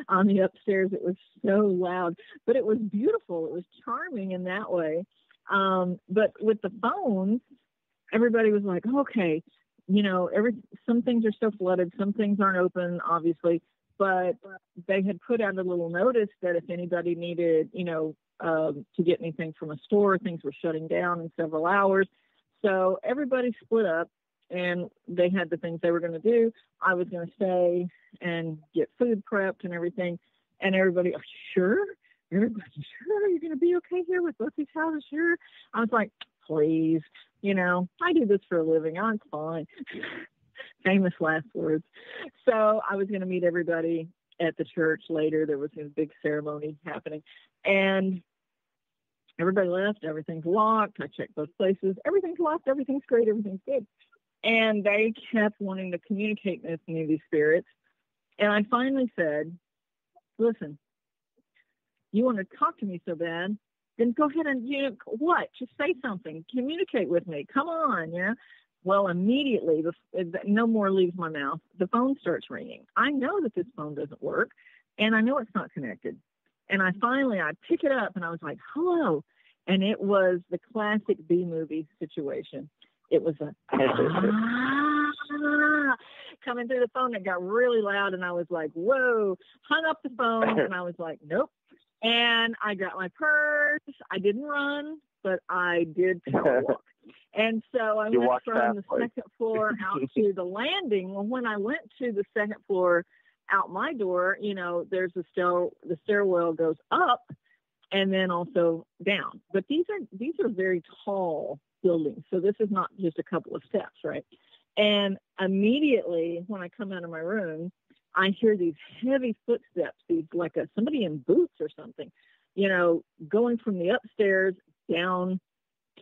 on the upstairs. It was so loud, but it was beautiful. It was charming in that way. But with the phones, everybody was like, okay, some things are so flooded, some things aren't open, obviously, but they had put out a little notice that if anybody needed, to get anything from a store, things were shutting down in several hours. So everybody split up and they had the things they were going to do. I was going to stay and get food prepped and everything. And everybody, oh, sure? Everybody, sure? You're going to be okay here with both these houses? Sure? I was like, please, I do this for a living. I'm fine. Famous last words. So I was going to meet everybody at the church later. There was a big ceremony happening. And everybody left. Everything's locked. I checked both places. Everything's locked. Everything's great. Everything's good. And they kept wanting to communicate with me, these spirits. And I finally said, listen, you want to talk to me so bad, then go ahead and, what? Just say something. Communicate with me. Come on, Well, immediately, no more leaves my mouth. The phone starts ringing. I know that this phone doesn't work, and I know it's not connected. And I pick it up, and I was like, hello. And it was the classic B-movie situation. It was coming through the phone. It got really loud, and I was like, whoa. Hung up the phone, and I was like, nope. And I got my purse. I didn't run, but I did power walk. And so I went from the second floor out to the landing. Well, when I went to the second floor out my door, there's the stairwell goes up and then also down. But these are very tall buildings. So this is not just a couple of steps, right? And immediately when I come out of my room, I hear these heavy footsteps, these like somebody in boots or something, going from the upstairs down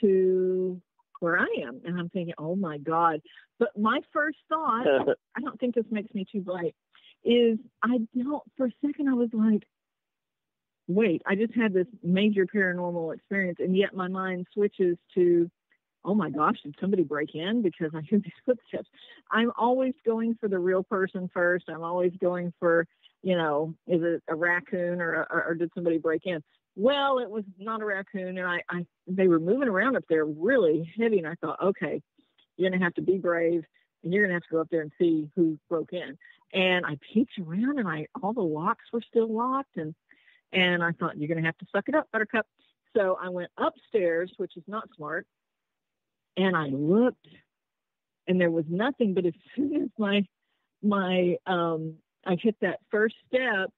to where I am. And I'm thinking, oh my God. But my first thought, I don't think this makes me too bright, is for a second I was like, wait, I just had this major paranormal experience, and yet my mind switches to, oh my gosh, did somebody break in? Because I hear these footsteps. I'm always going for the real person first. I'm always going for, is it a raccoon or did somebody break in? Well, it was not a raccoon, and they were moving around up there really heavy, and I thought, okay, you're going to have to be brave, and you're going to have to go up there and see who broke in. And I peeked around, and all the locks were still locked, and I thought, you're going to have to suck it up, Buttercup. So I went upstairs, which is not smart, and I looked, and there was nothing. But as soon as I hit that first step,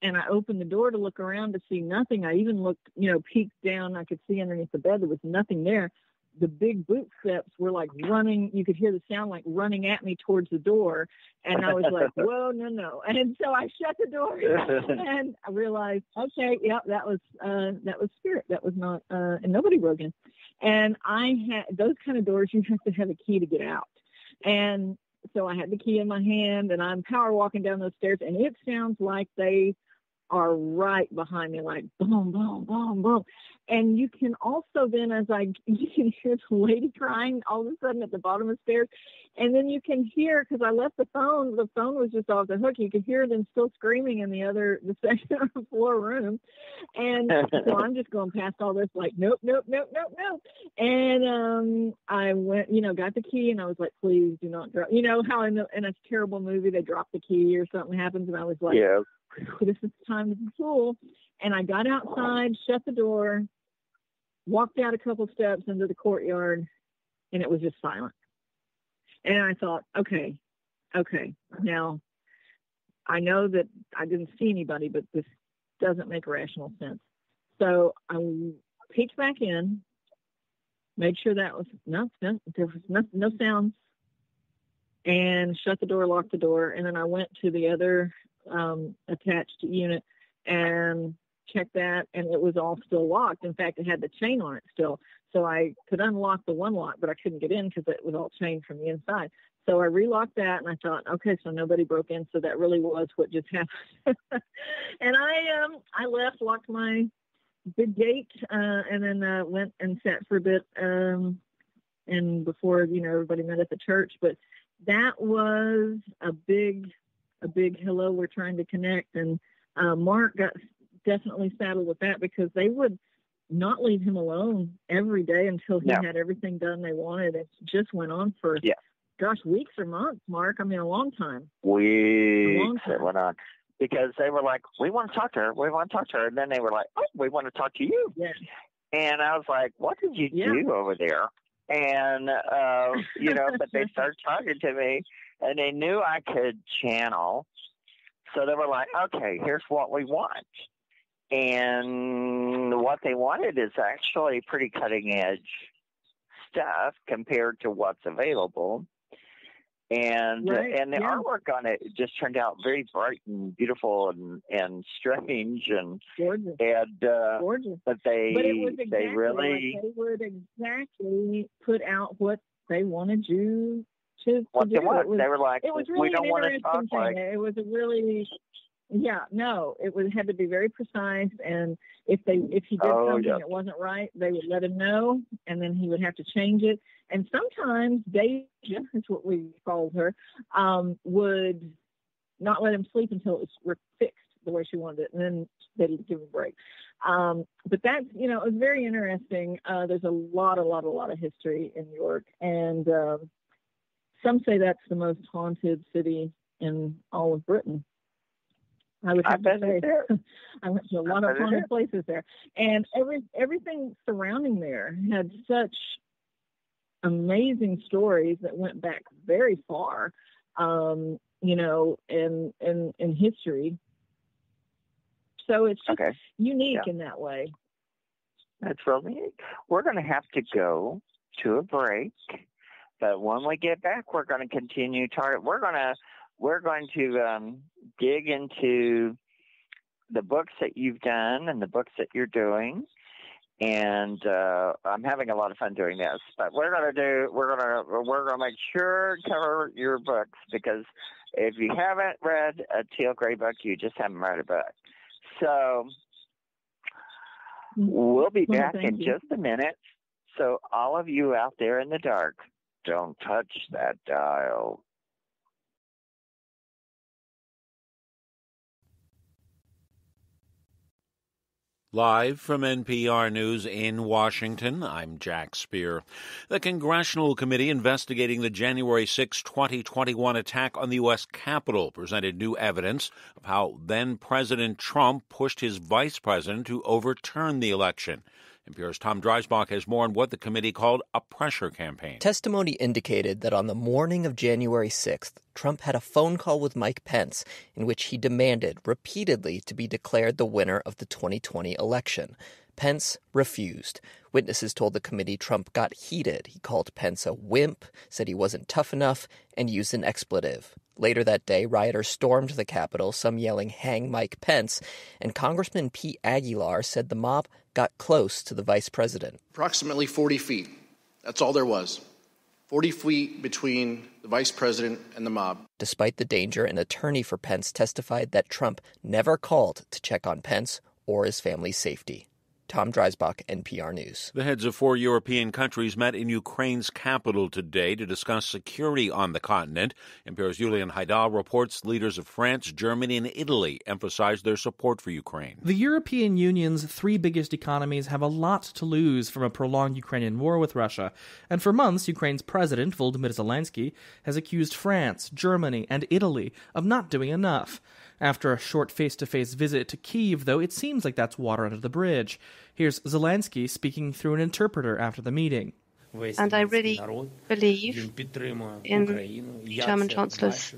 and I opened the door to look around to see nothing, I even looked, peeked down. I could see underneath the bed there was nothing there. The big boot steps were like running. You could hear the sound like running at me towards the door. And I was like, whoa, no. And so I shut the door and I realized, okay, yeah, that was spirit. That was not, and nobody broke in. And I had those kind of doors, you have to have a key to get out. And so I had the key in my hand, and I'm power walking down those stairs, and it sounds like they are right behind me, like boom, boom, boom, boom. And you can also then, you can hear the lady crying all of a sudden at the bottom of the stairs. And then you can hear, because I left the phone was just off the hook. You could hear them still screaming in the second floor room. And so I'm just going past all this, like, nope. And I went, got the key, and I was like, please do not drop, how in a terrible movie, they drop the key or something happens. And I was like, yeah, this is the time to be cool. And I got outside, shut the door, walked out a couple steps into the courtyard, and it was just silent. And I thought, okay, now I know that I didn't see anybody, but this doesn't make rational sense. So I peeked back in, made sure that was there was no sounds, and shut the door, locked the door. And then I went to the other attached unit and checked that, and it was all still locked. In fact, it had the chain on it still. So I could unlock the one lock, but I couldn't get in because it was all chained from the inside. So I relocked that, and I thought, okay, so nobody broke in. So that really was what just happened. And I left, locked my big gate, and then went and sat for a bit, and before, everybody met at the church. But that was a big hello, we're trying to connect. And Mark got definitely saddled with that, because they would not leave him alone every day until he had everything done they wanted. It just went on for, weeks or months, Mark. I mean, a long time. Weeks it went on. Because they were like, we want to talk to her. And then they were like, oh, we want to talk to you. Yeah. And I was like, what did you do over there? And, but they started talking to me, and they knew I could channel. So they were like, okay, here's what we want. And what they wanted is actually pretty cutting edge stuff compared to what's available. And and the artwork on it just turned out very bright and beautiful and strange and gorgeous. And gorgeous. But they really would exactly put out what they wanted you to what do. They were like, it was really we don't want to talk like. It was a really it had to be very precise, and if he did something that wasn't right, they would let him know, and then he would have to change it. And sometimes Deja, that's what we called her, would not let him sleep until it was fixed the way she wanted it, and then they'd give him a break. But that's, it was very interesting. There's a lot of history in New York, and some say that's the most haunted city in all of Britain. I would have to say, I went to a lot of haunted places there, and everything surrounding there had such amazing stories that went back very far, in history. So it's just unique in that way. That's really neat. We're going to have to go to a break, but when we get back, we're going to continue talking. We're going to we're going to dig into the books that you've done and the books that you're doing. And I'm having a lot of fun doing this. But we're gonna make sure to cover your books, because if you haven't read a Teal Gray book, you just haven't read a book. So we'll be back in just a minute. So all of you out there in the dark, don't touch that dial. Live from NPR News in Washington, I'm Jack Speer. The Congressional Committee investigating the January 6, 2021 attack on the U.S. Capitol presented new evidence of how then-President Trump pushed his vice president to overturn the election. NPR's Tom Dreisbach has more on what the committee called a pressure campaign. Testimony indicated that on the morning of January 6th, Trump had a phone call with Mike Pence in which he demanded repeatedly to be declared the winner of the 2020 election. Pence refused. Witnesses told the committee Trump got heated. He called Pence a wimp, said he wasn't tough enough, and used an expletive. Later that day, rioters stormed the Capitol, some yelling, "Hang Mike Pence," and Congressman Pete Aguilar said the mob got close to the vice president. Approximately 40 feet. That's all there was. 40 feet between the vice president and the mob. Despite the danger, an attorney for Pence testified that Trump never called to check on Pence or his family's safety. Tom Dreisbach, NPR News. The heads of 4 European countries met in Ukraine's capital today to discuss security on the continent. NPR's Julian Haidal reports leaders of France, Germany, and Italy emphasized their support for Ukraine. The European Union's three biggest economies have a lot to lose from a prolonged Ukrainian war with Russia. And for months, Ukraine's president, Volodymyr Zelensky, has accused France, Germany, and Italy of not doing enough. After a short face-to-face visit to Kyiv, though, it seems like that's water under the bridge. Here's Zelensky speaking through an interpreter after the meeting. And I really believe in German Chancellor's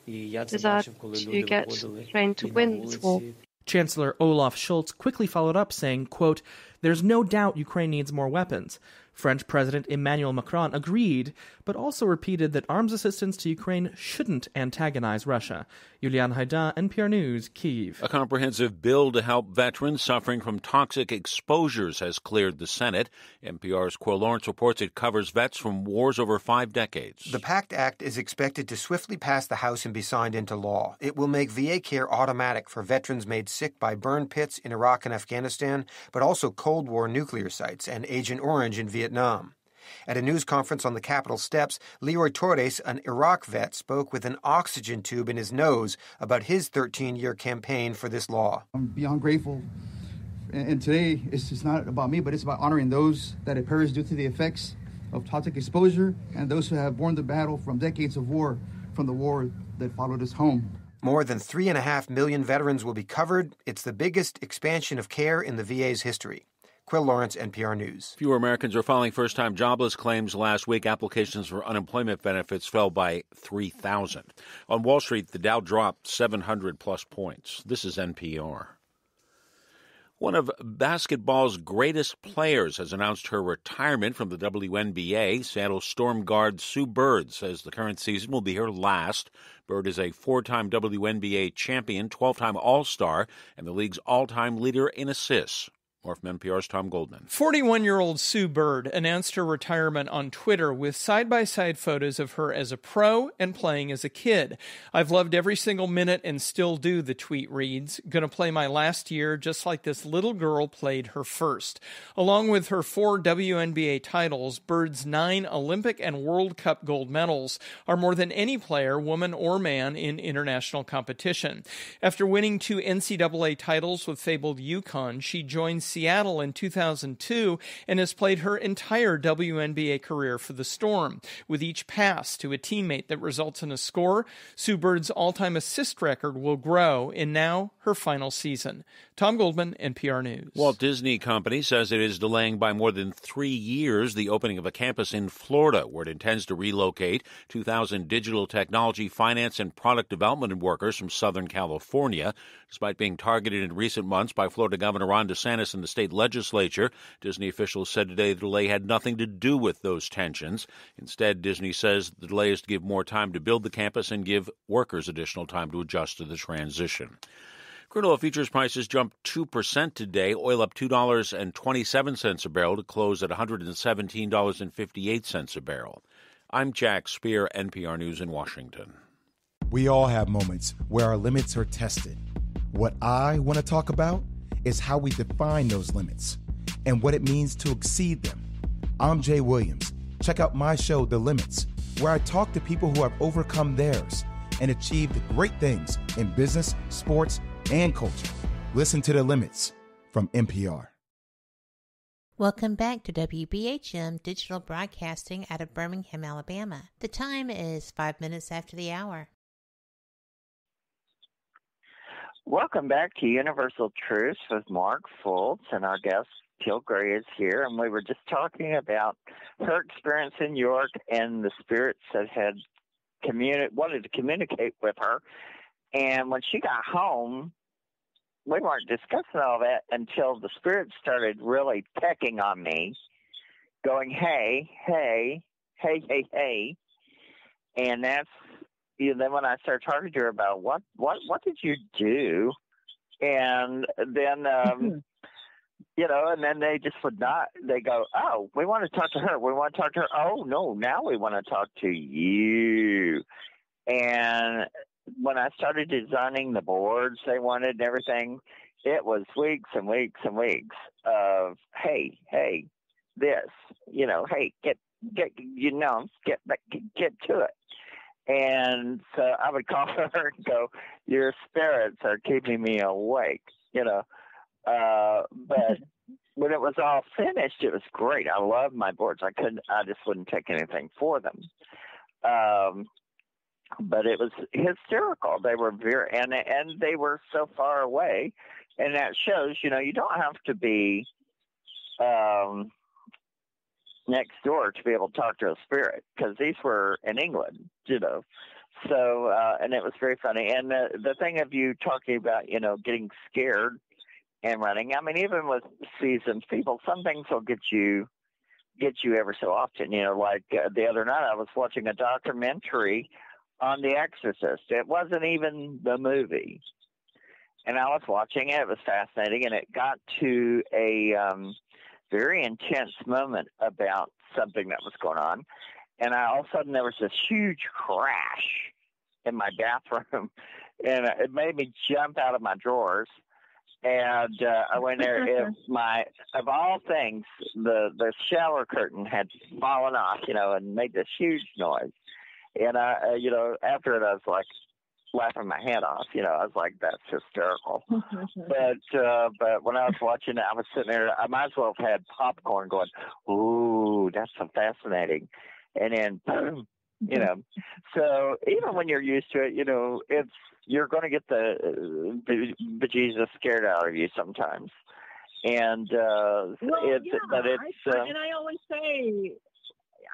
desire to get Ukraine to win this war. Chancellor Olaf Scholz quickly followed up saying, quote, "There's no doubt Ukraine needs more weapons." French President Emmanuel Macron agreed, but also repeated that arms assistance to Ukraine shouldn't antagonize Russia. Julian Haidal, NPR News, Kyiv. A comprehensive bill to help veterans suffering from toxic exposures has cleared the Senate. NPR's Quill Lawrence reports it covers vets from wars over 5 decades. The PACT Act is expected to swiftly pass the House and be signed into law. It will make VA care automatic for veterans made sick by burn pits in Iraq and Afghanistan, but also Cold War nuclear sites and Agent Orange in Vietnam. At a news conference on the Capitol steps, Leroy Torres, an Iraq vet, spoke with an oxygen tube in his nose about his 13-year campaign for this law. I'm beyond grateful. And today, it's just not about me, but it's about honoring those that have perished due to the effects of toxic exposure and those who have borne the battle from decades of war, from the war that followed us home. More than 3.5 million veterans will be covered. It's the biggest expansion of care in the VA's history. Quill Lawrence, NPR News. Fewer Americans are filing first-time jobless claims last week. Applications for unemployment benefits fell by 3,000. On Wall Street, the Dow dropped 700-plus points. This is NPR. One of basketball's greatest players has announced her retirement from the WNBA. Seattle Storm guard Sue Bird says the current season will be her last. Bird is a 4-time WNBA champion, 12-time All-Star, and the league's all-time leader in assists. More from NPR's Tom Goldman. 41-year-old Sue Bird announced her retirement on Twitter with side-by-side photos of her as a pro and playing as a kid. "I've loved every single minute and still do," the tweet reads. "Gonna play my last year just like this little girl played her first." Along with her 4 WNBA titles, Bird's 9 Olympic and World Cup gold medals are more than any player, woman or man, in international competition. After winning 2 NCAA titles with fabled UConn, she joined Seattle in 2002 and has played her entire WNBA career for the Storm. With each pass to a teammate that results in a score, Sue Bird's all-time assist record will grow in now her final season. Tom Goldman, NPR News. Walt Disney Company says it is delaying by more than 3 years the opening of a campus in Florida, where it intends to relocate 2,000 digital technology, finance, and product development workers from Southern California. Despite being targeted in recent months by Florida Governor Ron DeSantis and the state legislature. Disney officials said today the delay had nothing to do with those tensions. Instead, Disney says the delay is to give more time to build the campus and give workers additional time to adjust to the transition. Crude oil futures prices jumped 2% today. Oil up $2.27 a barrel to close at $117.58 a barrel. I'm Jack Spear, NPR News in Washington. We all have moments where our limits are tested. What I want to talk about is how we define those limits and what it means to exceed them. I'm Jay Williams. Check out my show, The Limits, where I talk to people who have overcome theirs and achieved great things in business, sports, and culture. Listen to The Limits from NPR. Welcome back to WBHM Digital Broadcasting out of Birmingham, Alabama. The time is 5 minutes after the hour. Welcome back to Universal Truths with Mark Fultz, and our guest, Teal Gray, is here. And we were just talking about her experience in New York and the spirits that had wanted to communicate with her. And when she got home, we weren't discussing all that until the spirits started really pecking on me, going, hey, hey, hey, hey, hey. And that's, then when I started talking to her about what did you do? And then, and then they just would not, they go, oh, we want to talk to her. We want to talk to her. Oh, no, now we want to talk to you. And when I started designing the boards they wanted and everything, it was weeks and weeks and weeks of, hey, this, hey, get to it. And so I would call her and go, your spirits are keeping me awake, but when it was all finished, it was great. I loved my boards. I just wouldn't take anything for them. But it was hysterical. They were and they were so far away, and that shows, you don't have to be next door to be able to talk to a spirit, because these were in England, So, and it was very funny. And the thing of you talking about, getting scared and running. I mean, even with seasoned people, some things will get you ever so often. Like the other night, I was watching a documentary on The Exorcist. It wasn't even the movie. And I was watching it. It was fascinating. And it got to a very intense moment about something that was going on. And all of a sudden there was this huge crash in my bathroom. And it made me jump out of my drawers. And I went there. Of all things, the shower curtain had fallen off, and made this huge noise. And after it, I was like laughing my head off. I was like, that's hysterical. But when I was watching it, I was sitting there. I might as well have had popcorn going, ooh, that's so fascinating. And then, boom, So even when you're used to it, you're going to get the bejesus scared out of you sometimes. And and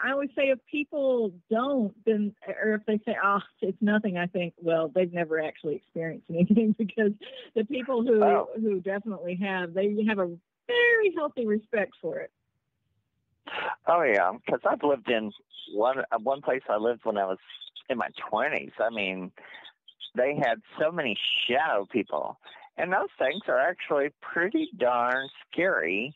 I always say if people don't, then, or if they say, oh, it's nothing, I think, well, they've never actually experienced anything, because the people who definitely have, they have a very healthy respect for it. Oh, yeah, because I've lived in one place I lived when I was in my 20s. I mean, they had so many shadow people, and those things are actually pretty darn scary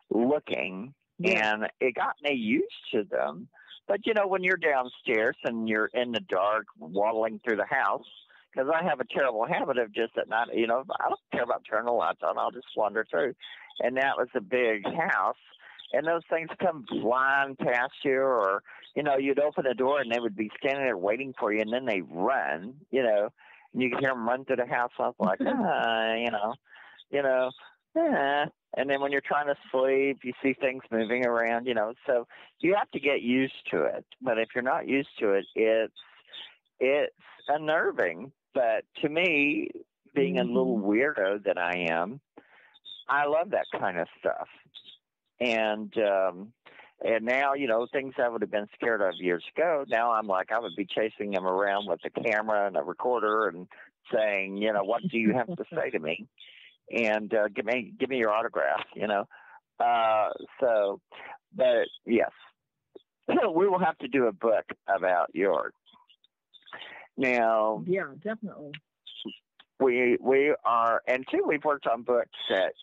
looking. Yeah. And it got me used to them. But, when you're downstairs and you're in the dark waddling through the house, because I have a terrible habit of just at night, I don't care about turning the lights on. I'll just wander through. And that was a big house. And those things come flying past you, or, you'd open a door and they would be standing there waiting for you, and then they run, and you could hear them run through the house. I was like, And then when you're trying to sleep, you see things moving around, so you have to get used to it. But if you're not used to it, it's unnerving. But to me, being a little weirdo that I am, I love that kind of stuff. And now, things I would have been scared of years ago, now I'm like, I would be chasing them around with a camera and a recorder and saying, what do you have to say to me? and give me your autograph, you know. But yes, we will have to do a book about York. Now, yeah, definitely. We are, and two, we've worked on books that,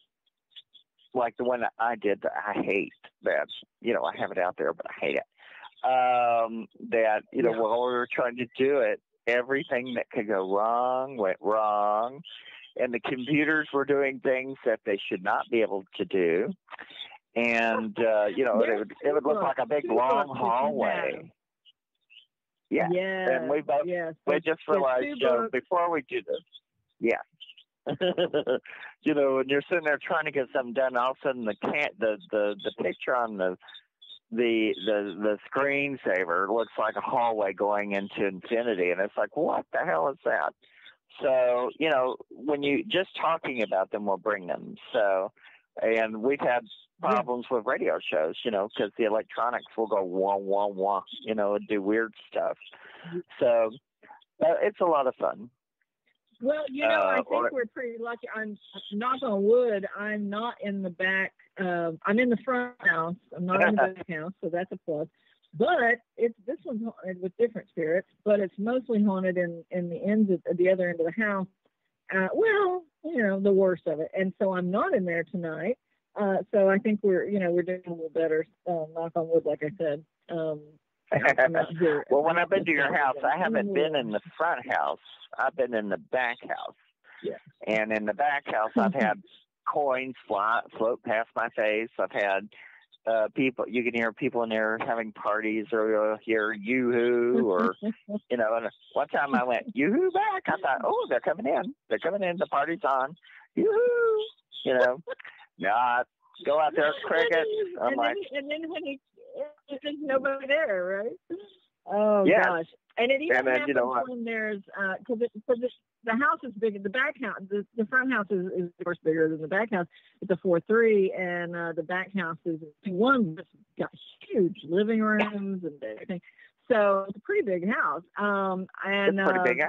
like the one that I did that I hate. That, you know, I have it out there, but I hate it. That, you know, while we were trying to do it, everything that could go wrong went wrong, and the computers were doing things that they should not be able to do, and you know, it would look like a big long hallway. Yeah, and we both we just realized, Joe, before we do this, you know, when you're sitting there trying to get something done, all of a sudden the picture on the screensaver looks like a hallway going into infinity, and it's like, what the hell is that? So, you know, when you just talking about them will bring them. So, and we've had problems with radio shows, you know, because the electronics will go wah wah wah, you know, and do weird stuff. So it's a lot of fun. Well, you know, I think we're pretty lucky. I'm knock on wood. I'm not in the back. I'm in the front house. I'm not in the back house, so that's a plus. But this one's haunted with different spirits, but it's mostly haunted in the ends at the other end of the house. Well, you know, the worst of it. And so I'm not in there tonight. So I think we're doing a little better. Knock on wood, like I said. I'm not here. Well, when I've been to your house, I haven't been in the front house. I've been in the back house. Yeah. And in the back house, I've had coins float past my face. I've had people, you can hear people in there having parties, or you'll hear yoo-hoo, or, you know, and one time I went, yoo-hoo back. I thought, oh, they're coming in. They're coming in. The party's on. Yoo-hoo. You know, not go out there, cricket. And then when there's nobody there, right? Oh, gosh. And it even happens, you know, when there's, because the house is big. The back house, the front house is of course bigger than the back house. It's a 4-3, and the back house is 2-1. It's got huge living rooms and everything. So it's a pretty big house. And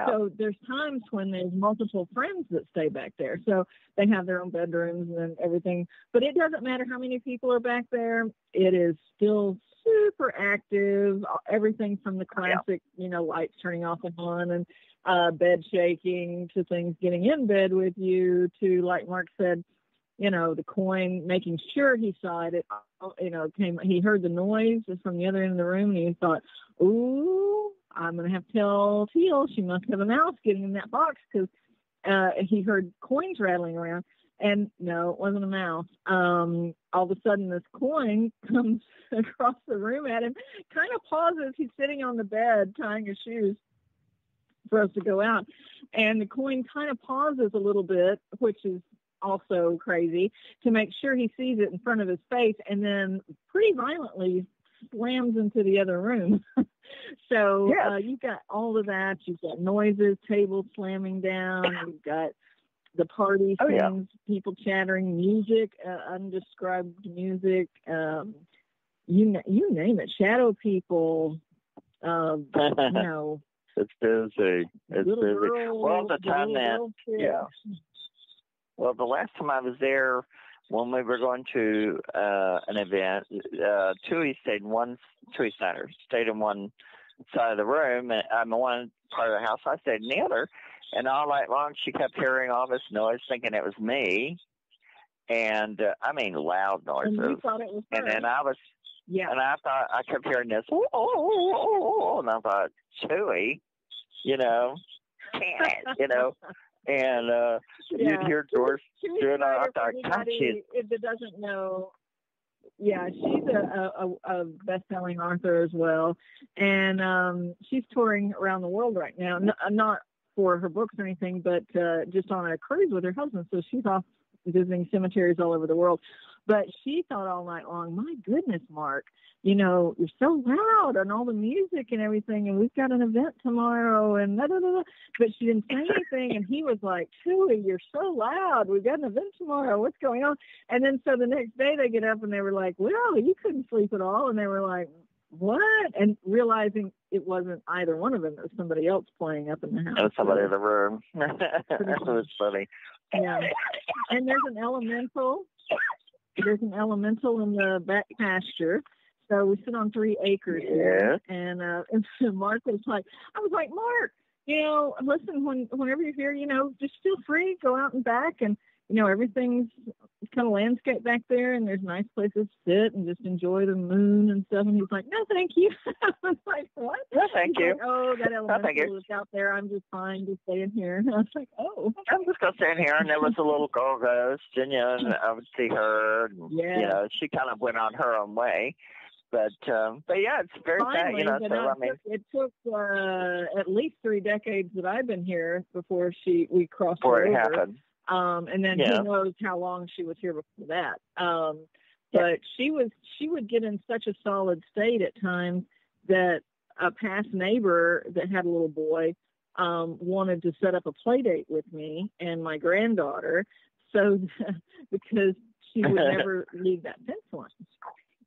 so there's times when there's multiple friends that stay back there. So they have their own bedrooms and everything. But it doesn't matter how many people are back there. It is still super active. Everything from the classic, you know, lights turning off and on, and bed shaking, to things getting in bed with you, to, like Mark said, you know, the coin, making sure he saw it, you know, he heard the noise from the other end of the room, and he thought, ooh, I'm going to have to tell Teal she must have a mouse getting in that box, because he heard coins rattling around. And no, it wasn't a mouse. All of a sudden, this coin comes across the room at him, kind of pauses. He's sitting on the bed tying his shoes for us to go out. And the coin kind of pauses a little bit, which is also crazy, to make sure he sees it in front of his face, and then pretty violently slams into the other room. So you've got all of that. You've got noises, tables slamming down. You've got the party things, people chattering, music, undescribed music, you name it, shadow people, you know. It's busy. It's busy. Well, the time well, the last time I was there, when we were going to an event, Tui stayed in one side of the room, and I'm the one part of the house. I stayed in the other. And all night long, she kept hearing all this noise, thinking it was me. And, I mean, loud noises. And you thought it was her. And then and I thought, I kept hearing this, oh, and I thought, Chewy, you know, can it, you know. And you'd hear doors doing it. I thought, God, if it doesn't know, she's a best-selling author as well. And she's touring around the world right now. Not for her books or anything, but just on a cruise with her husband. So she's off visiting cemeteries all over the world. But she thought all night long, my goodness, Mark, you know, you're so loud and all the music and everything, and we've got an event tomorrow, and da-da-da-da. But she didn't say anything, and he was like, Tui, you're so loud. We've got an event tomorrow. What's going on? And then so the next day they get up and they were like, well, you couldn't sleep at all. And they were like, what? And realizing it wasn't either one of them. It was somebody else playing up in the house. It was somebody in the room. It was funny. Yeah. And there's an elemental. There's an elemental in the back pasture. So we sit on 3 acres here. And Mark was like, Mark, listen, whenever you're here, just feel free, go out and back. And, everything's kind of landscape back there, and there's nice places to sit and just enjoy the moon and stuff. And he's like, no, thank you. I was like, what? No, thank you. Like, oh, that elemental is out there. I'm just fine to stay in here. And I was like, oh. I'm just going to stay in here. And there was a little girl ghost, and, and I would see her. And, she kind of went on her own way. But yeah, it's very sad, It took at least 3 decades that I've been here before we crossed before her it over. happened. And then who knows how long she was here before that. But she would get in such a solid state at times that a past neighbor that had a little boy wanted to set up a play date with me and my granddaughter, because she would never leave that fence line.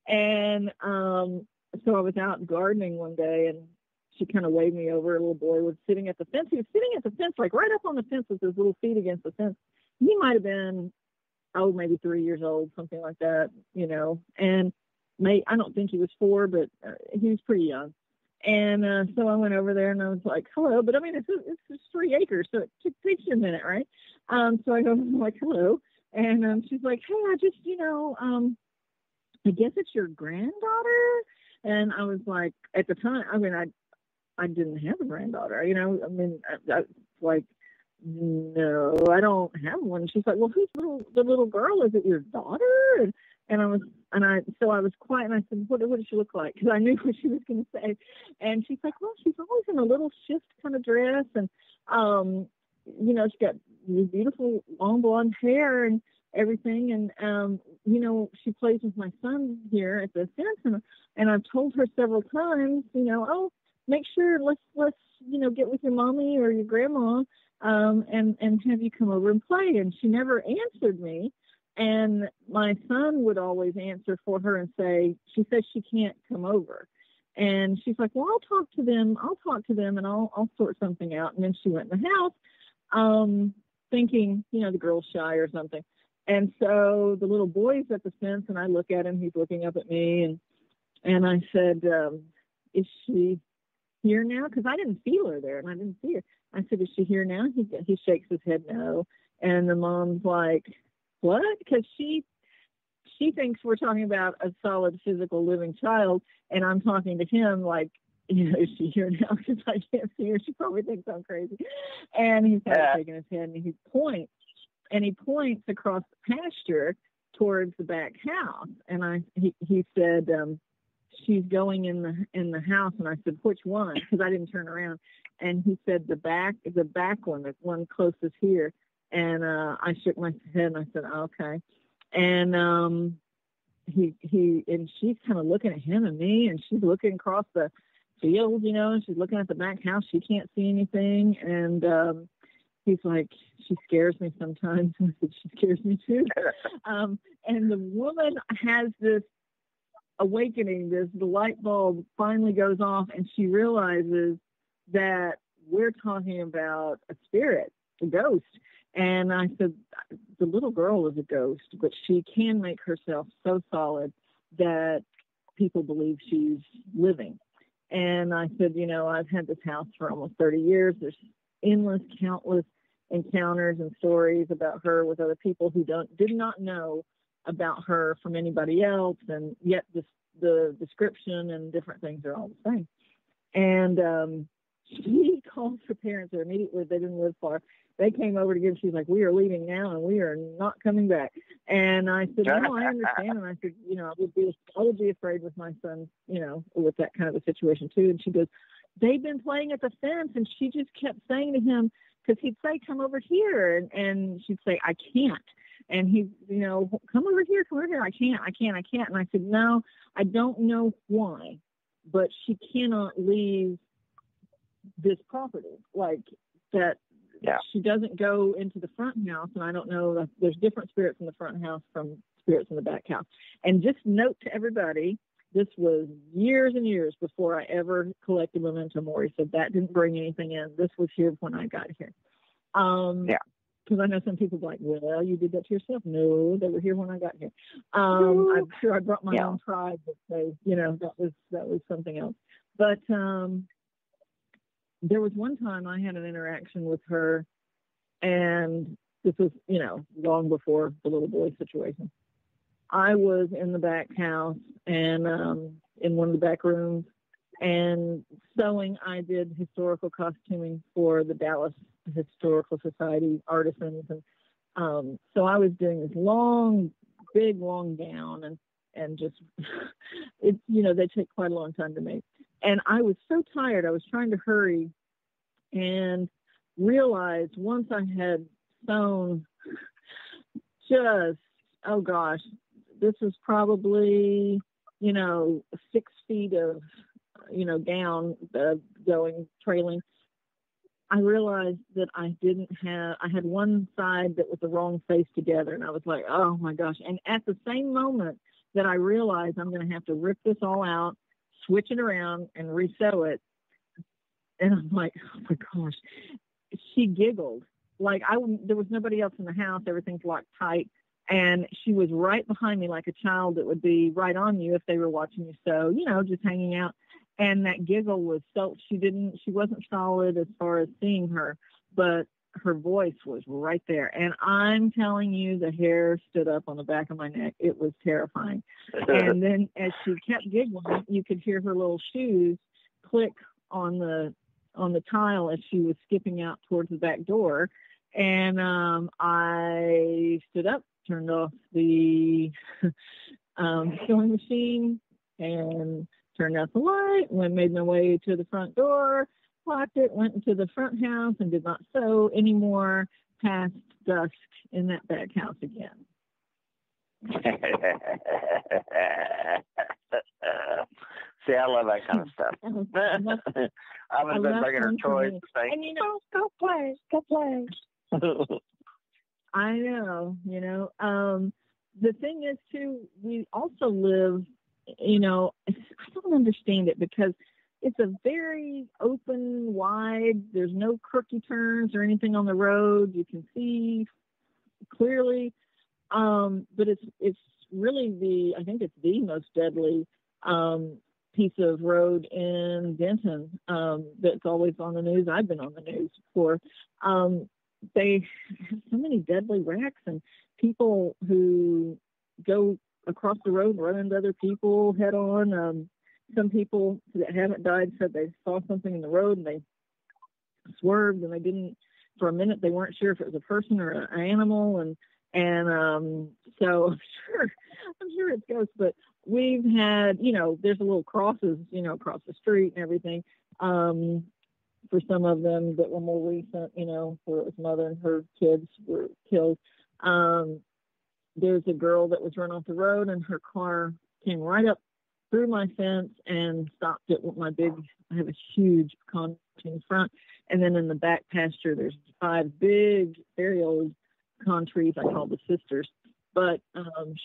And so I was out gardening one day, and she kind of waved me over. A little boy was sitting at the fence. He was sitting at the fence, like right up on the fence with his little feet against the fence. He might have been, maybe 3 years old, something like that, And I don't think he was 4, but he was pretty young. And so I went over there, and I was like, hello. But, it's just 3 acres, so it takes you a minute, right? So I go, I'm like, hello. And she's like, hey, I just, I guess it's your granddaughter. And I was like, at the time, I didn't have a granddaughter, I like, no, I don't have one. She's like, well, who's the little girl? Is it your daughter? And I was quiet, and I said, what does she look like? Because I knew what she was going to say. And she's like, well, she's always in a little shift kind of dress, and she's got these beautiful long blonde hair and everything, and she plays with my son here at the fence, and I've told her several times, make sure let's get with your mommy or your grandma and have you come over and play. And she never answered me, and my son would always answer for her and say, she says she can't come over. And she's like, well, I'll talk to them and I'll sort something out. And then she went in the house thinking the girl's shy or something. And so the little boy's at the fence, and I look at him. He's looking up at me, and I said, is she here now? Because I didn't feel her there, and I didn't see her. I said, is she here now? He shakes his head no. And the mom's like, what? Because she thinks we're talking about a solid physical living child, and I'm talking to him like, is she here now? Because I can't see her. She probably thinks I'm crazy. And he's shaking his head, and he points across the pasture towards the back house. And he said, she's going in the house. And I said, which one? Because I didn't turn around. And he said, the back one, the one closest here. And I shook my head, and I said, okay. And she's kind of looking at him and me, and she's looking across the field, and she's looking at the back house. She can't see anything. And he's like, she scares me sometimes. And I said, she scares me too. And the woman has this awakening, the light bulb finally goes off, and she realizes that we're talking about a spirit, a ghost. And I said, the little girl is a ghost, but she can make herself so solid that people believe she's living. And I said, I've had this house for almost 30 years. There's countless encounters and stories about her with other people who did not know about her from anybody else, and yet the description and different things are all the same. And she called her parents immediately. They didn't live far. They came over to give. She's like, we are leaving now, and we are not coming back. And I said, no, I understand. And I said, I would be afraid with my son, with that kind of a situation too. And she goes, they've been playing at the fence, and she just kept saying to him, because he'd say, come over here, and she'd say, I can't. And he, come over here, I can't. And I said, no, I don't know why, but she cannot leave this property like that. Yeah. She doesn't go into the front house, and I don't know, there's different spirits in the front house from spirits in the back house. And just note to everybody, this was years and years before I ever collected memento mori, so that didn't bring anything in. This was here when I got here. because I know some people are like, well, you did that to yourself. No, they were here when I got here. I'm sure I brought my own pride, but they, that was something else. But there was one time I had an interaction with her, and this was, long before the little boy situation. I was in the back house and in one of the back rooms and sewing. I did historical costuming for the Dallas Historical Society artisans. And so I was doing this big, long gown and just, it's, they take quite a long time to make. And I was so tired. I was trying to hurry and realized once I had sewn just, oh gosh, this is probably, 6 feet of, gown trailing. I realized that I had one side that was the wrong face together. And I was like, oh my gosh. And at the same moment that I realized I'm going to have to rip this all out, switch it around and resew it. And I'm like, oh my gosh, she giggled. Like there was nobody else in the house. Everything's locked tight. And she was right behind me like a child that would be right on you if they were watching you sew, just hanging out. And that giggle was she wasn't solid as far as seeing her, but her voice was right there. And I'm telling you, the hair stood up on the back of my neck. It was terrifying. And then as she kept giggling, you could hear her little shoes click on the tile as she was skipping out towards the back door. And I stood up, turned off the sewing machine, and turned out the light, made my way to the front door, locked it, went into the front house, and did not sew anymore past dusk in that back house again. See, I love that kind of stuff. I was been bringing her toys. And go play. I know, the thing is too, we also live, I don't understand it because it's a very open, wide, there's no crooked turns or anything on the road. You can see clearly. But it's really I think it's the most deadly piece of road in Denton that's always on the news. I've been on the news before. They have so many deadly wrecks and people who go across the road and run into other people head on. Some people that haven't died said they saw something in the road and they swerved and they didn't, for a minute, they weren't sure if it was a person or an animal. And so I'm sure it's ghosts, but we've had, there's a little crosses, across the street and everything. For some of them that were more recent, where it was mother and her kids were killed. There's a girl that was run off the road and her car came right up through my fence and stopped at I have a huge con in front. And then in the back pasture, there's 5 big, very old con trees I call the sisters. But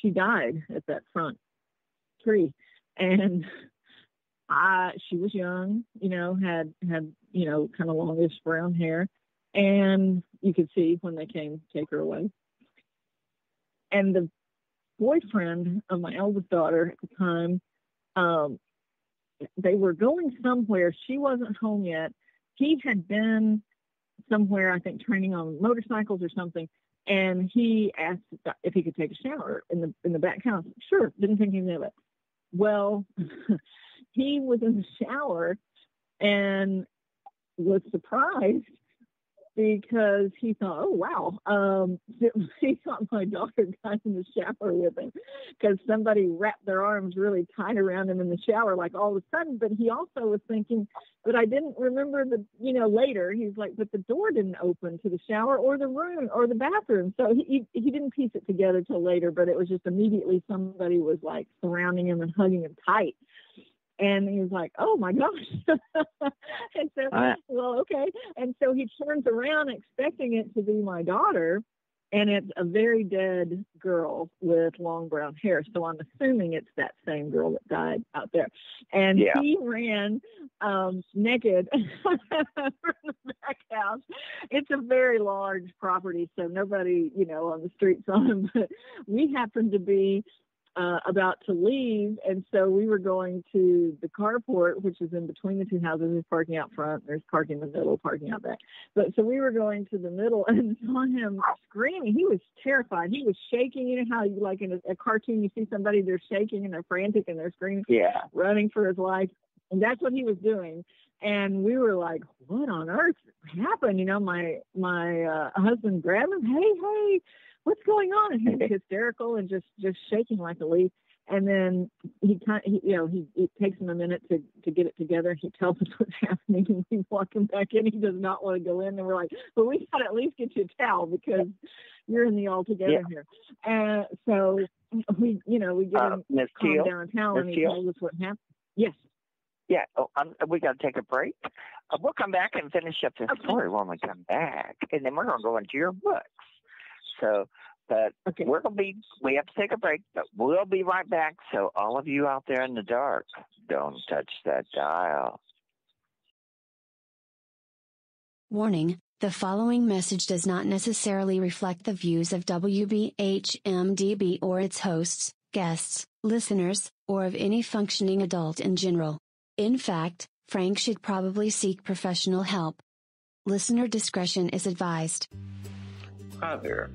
she died at that front tree. And she was young, had kind of longish brown hair, and you could see when they came to take her away. And the boyfriend of my eldest daughter at the time, they were going somewhere. She wasn't home yet. He had been somewhere, I think, training on motorcycles or something, and he asked if he could take a shower in the back house. Sure, didn't think anything of it. Well, he was in the shower and was surprised because he thought, oh, wow. He thought my daughter got in the shower with him because somebody wrapped their arms really tight around him in the shower, like all of a sudden. But he also was thinking, but I didn't remember later. He's like, but the door didn't open to the shower or the room or the bathroom. So he didn't piece it together till later, but it was just immediately somebody was like surrounding him and hugging him tight. And he was like, oh, my gosh. And so, well, okay. And so he turns around expecting it to be my daughter, and it's a very dead girl with long brown hair. So I'm assuming it's that same girl that died out there. And he ran naked from the back house house. It's a very large property, so nobody, on the street saw him. But we happened to be about to leave, and so we were going to the carport, which is in between the two houses. There's parking out front, there's parking in the middle, parking out back. But so we were going to the middle and saw him screaming. He was terrified. He was shaking. You know how, like in a cartoon, you see somebody, they're shaking and they're frantic and they're screaming, running for his life. And that's what he was doing. And we were like, what on earth happened? My husband grabbed him. Hey, what's going on? And he's hysterical and just shaking like a leaf. And then it takes him a minute to get it together. He tells us what's happening, and we walk him back in. He does not want to go in, and we're like, but we got to at least get you a towel because you're in the all together here. And so we get him calmed down a towel, and he tells us what happened. Yes. Yeah. We got to take a break. We'll come back and finish up this story when we come back, and then we're going to go into your books. So, but we have to take a break, but we'll be right back. So all of you out there in the dark, don't touch that dial. Warning, the following message does not necessarily reflect the views of WBHM-DB or its hosts, guests, listeners, or of any functioning adult in general. In fact, Frank should probably seek professional help. Listener discretion is advised. Hi there,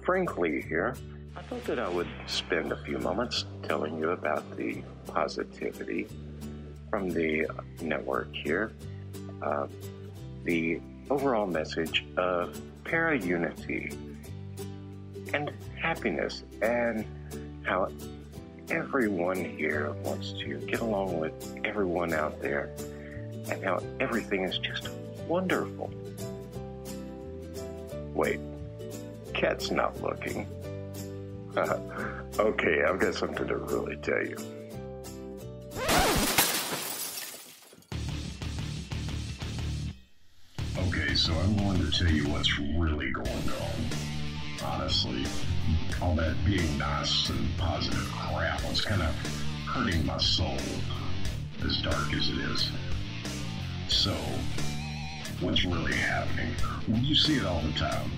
Frank Lee here. I thought that I would spend a few moments telling you about the positivity from the network here. The overall message of para-unity and happiness, and how everyone here wants to get along with everyone out there, and how everything is just wonderful. Wait. Cat's not looking. Okay, I've got something to really tell you. Okay, so I'm going to tell you what's really going on. Honestly, all that being nice and positive crap was kind of hurting my soul, as dark as it is. So, what's really happening? You see it all the time.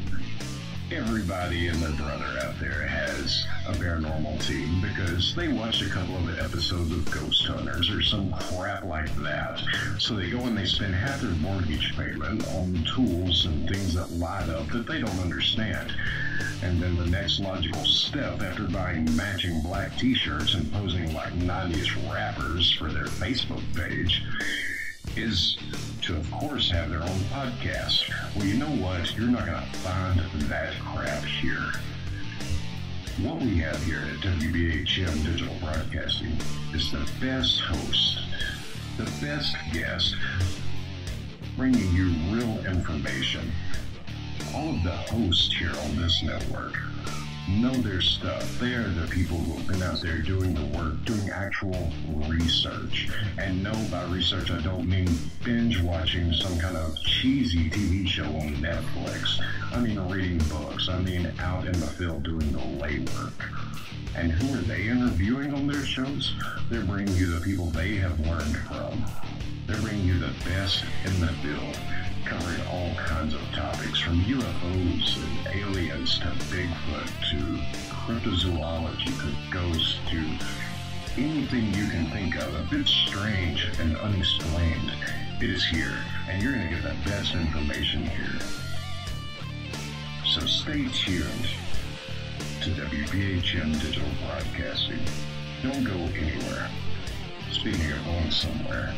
Everybody and their brother out there has a paranormal team because they watched a couple of episodes of Ghost Hunters or some crap like that. So they go and they spend half their mortgage payment on tools and things that light up that they don't understand. And then the next logical step after buying matching black t-shirts and posing like 90s rappers for their Facebook page is to, of course, have their own podcast. Well, you know what? You're not going to find that crap here. What we have here at WBHM Digital Broadcasting is the best host, the best guest, bringing you real information. All of the hosts here on this network know their stuff. They are the people who have been out there doing the work, doing actual research. And no, by research, I don't mean binge watching some kind of cheesy TV show on Netflix. I mean reading books. I mean out in the field doing the legwork. And who are they interviewing on their shows? They're bringing you the people they have learned from. They're bringing you the best in the field, covering all kinds of topics from UFOs and aliens to Bigfoot to cryptozoology to ghosts to anything you can think of a bit strange and unexplained. It is here, and you're going to get the best information here. So stay tuned to WBHM Digital Broadcasting. Don't go anywhere. Speaking of going somewhere,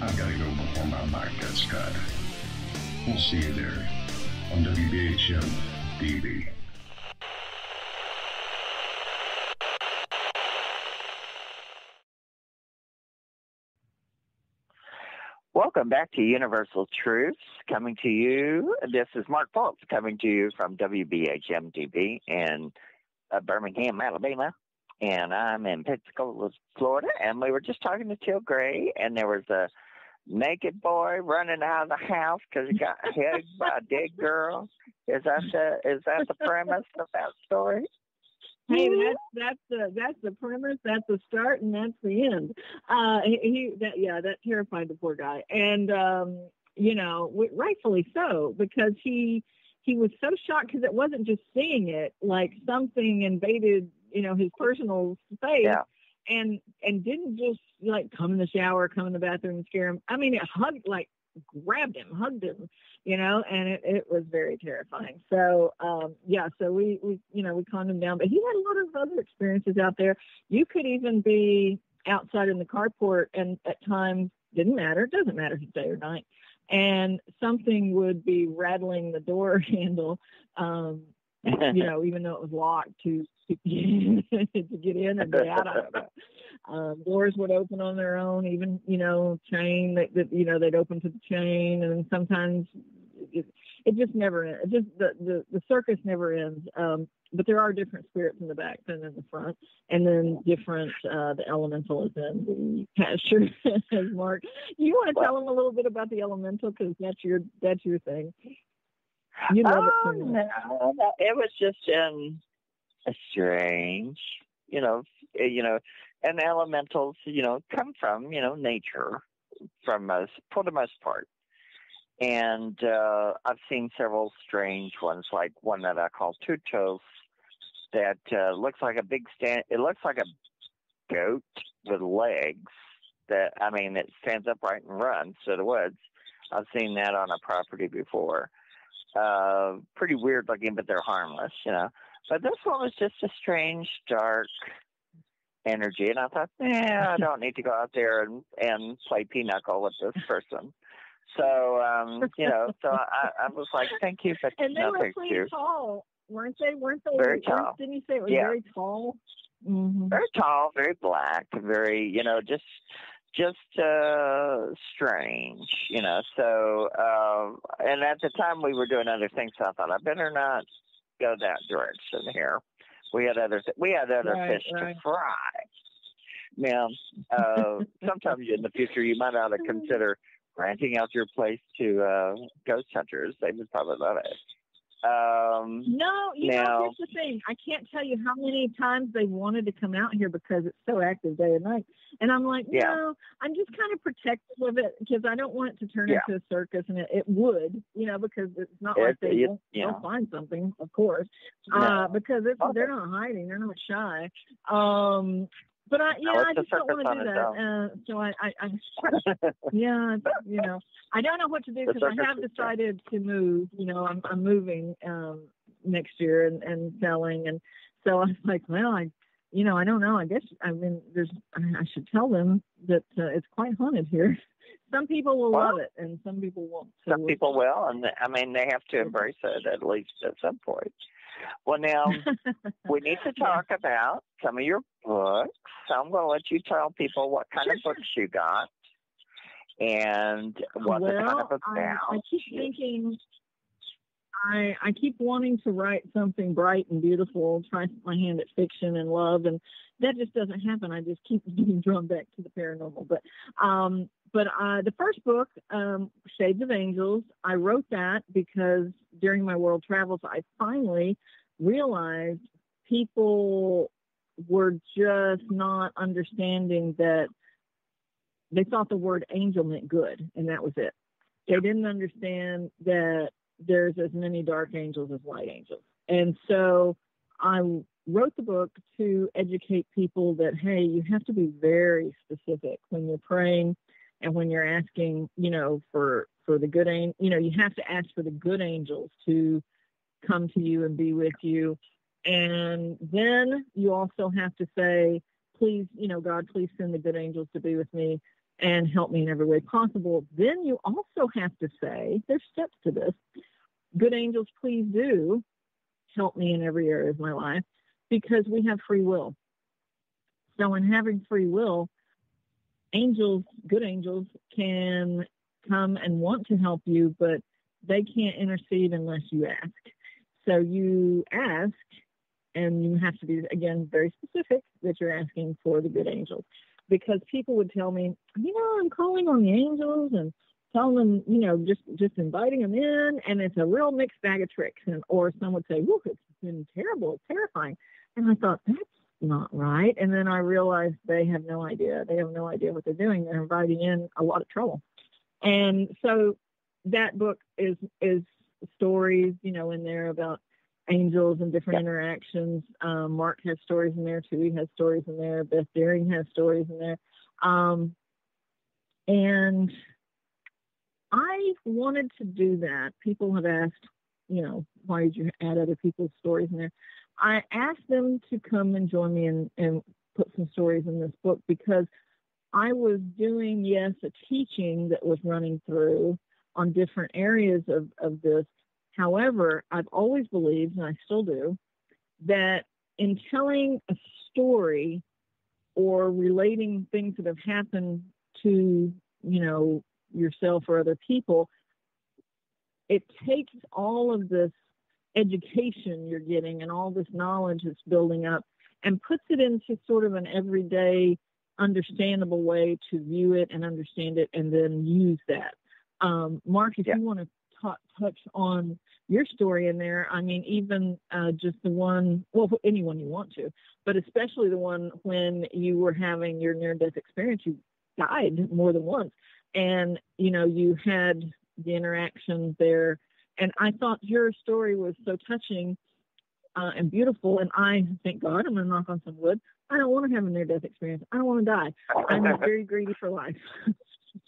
I've got to go before my mic gets cut. We'll see you there on WBHM-DB. Welcome back to Universal Truths, coming to you. This is Mark Fultz coming to you from WBHM-DB in Birmingham, Alabama. And I'm in Pensacola, Florida. And we were just talking to Teal Gray, and there was a naked boy running out of the house because he got hugged by a dead girl. Is that the premise of that story? Hey, that's the premise. That's the start, and that's the end. That terrified the poor guy. And rightfully so, because he was so shocked because it wasn't just seeing it, like something invaded, his personal space. Yeah. And didn't just like come in the shower, come in the bathroom and scare him. I mean, it grabbed him, hugged him, and it was very terrifying. So, so we calmed him down, but he had a lot of other experiences out there. You could even be outside in the carport, and at times doesn't matter if it's day or night, and something would be rattling the door handle, even though it was locked to get in and get out of it. Doors would open on their own, even, chain that they'd open to the chain. And then sometimes it just never ends. Just the circus never ends. But there are different spirits in the back than in the front. And then different, the elemental is in the pasture, as Mark. You want to tell them a little bit about the elemental? Because that's your thing. You love it so much. No, it was just strange, and elementals, come from, nature for the most part. And I've seen several strange ones, like one that I call Tutos, that looks like it looks like a goat with legs it stands upright and runs to the woods. I've seen that on a property before. Pretty weird looking, but they're harmless, But this one was just a strange, dark energy, and I thought, I don't need to go out there and play pinochle with this person. So, so I was like, thank you, but and they no were thank pretty you. tall, weren't they? Very tall. Didn't you say it was very tall? Mm-hmm. Very tall, very black, very, just strange, so and at the time we were doing other things, so I thought I better not go that direction here. We had other fish to fry. Now, sometime in the future you might ought to consider renting out your place to ghost hunters. They would probably love it. No, here's the thing. I can't tell you how many times they wanted to come out here because it's so active day and night. And I'm like, no, I'm just kind of protective of it because I don't want it to turn into a circus. And it would, because it's not like they won't find something, of course, because they're not hiding. They're not shy. But I just don't want to do that. So I I don't know what to do because I have decided to move. I'm moving next year and selling, and so I was like, well, I don't know. I guess I should tell them that it's quite haunted here. Some people will love it, and some people won't. Some people will, and they have to embrace it at least at some point. Well, now, we need to talk about some of your books. So I'm going to let you tell people what kind of books you got and what they're kind of about. I keep thinking, I keep wanting to write something bright and beautiful, try my hand at fiction and love, and that just doesn't happen. I just keep getting drawn back to the paranormal. But the first book, Shades of Angels, I wrote that because during my world travels, I finally realized people were just not understanding that they thought the word angel meant good, and that was it. They didn't understand that there's as many dark angels as light angels. And so I wrote the book to educate people that, hey, you have to be very specific when you're praying and when you're asking, for the good angel, you have to ask for the good angels to come to you and be with you. And then you also have to say, please, God, please send the good angels to be with me and help me in every way possible. Then you also have to say, there's steps to this. Good angels, please do help me in every area of my life because we have free will. So in having free will, angels, good angels, can come and want to help you, but they can't intercede unless you ask. So you ask, and you have to be, again, very specific that you're asking for the good angels. Because people would tell me, I'm calling on the angels and telling them, just inviting them in, and it's a real mixed bag of tricks. Or some would say, look, it's been terrible, it's terrifying. And I thought, that's not right. And then I realized they have no idea. They have no idea what they're doing. They're inviting in a lot of trouble. And so that book is stories, in there about angels and different interactions. Mark has stories in there too. He has stories in there. Beth Daring has stories in there. And I wanted to do that. People have asked, why did you add other people's stories in there? I asked them to come and join me and put some stories in this book because I was doing, a teaching that was running through on different areas of this. However, I've always believed, and I still do, that in telling a story or relating things that have happened to, yourself or other people, it takes all of this education you're getting and all this knowledge that's building up and puts it into sort of an everyday, understandable way to view it and understand it and then use that. Mark, if you want to touch on your story in there, I mean, even just the one, anyone you want to, but especially the one when you were having your near-death experience, you died more than once, and, you had the interaction there, and I thought your story was so touching and beautiful, and I, thank God, I'm going to knock on some wood, I don't want to have a near-death experience. I don't want to die. I'm very greedy for life.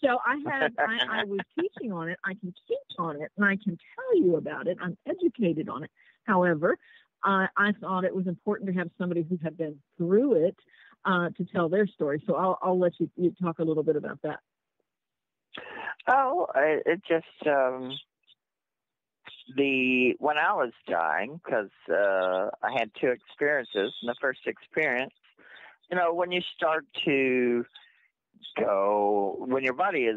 So I was teaching on it. I can teach on it, and I can tell you about it. I'm educated on it. However, I thought it was important to have somebody who had been through it to tell their story. So I'll let you talk a little bit about that. Oh, it just when I was dying, because I had two experiences. And the first experience, when you start to go, when your body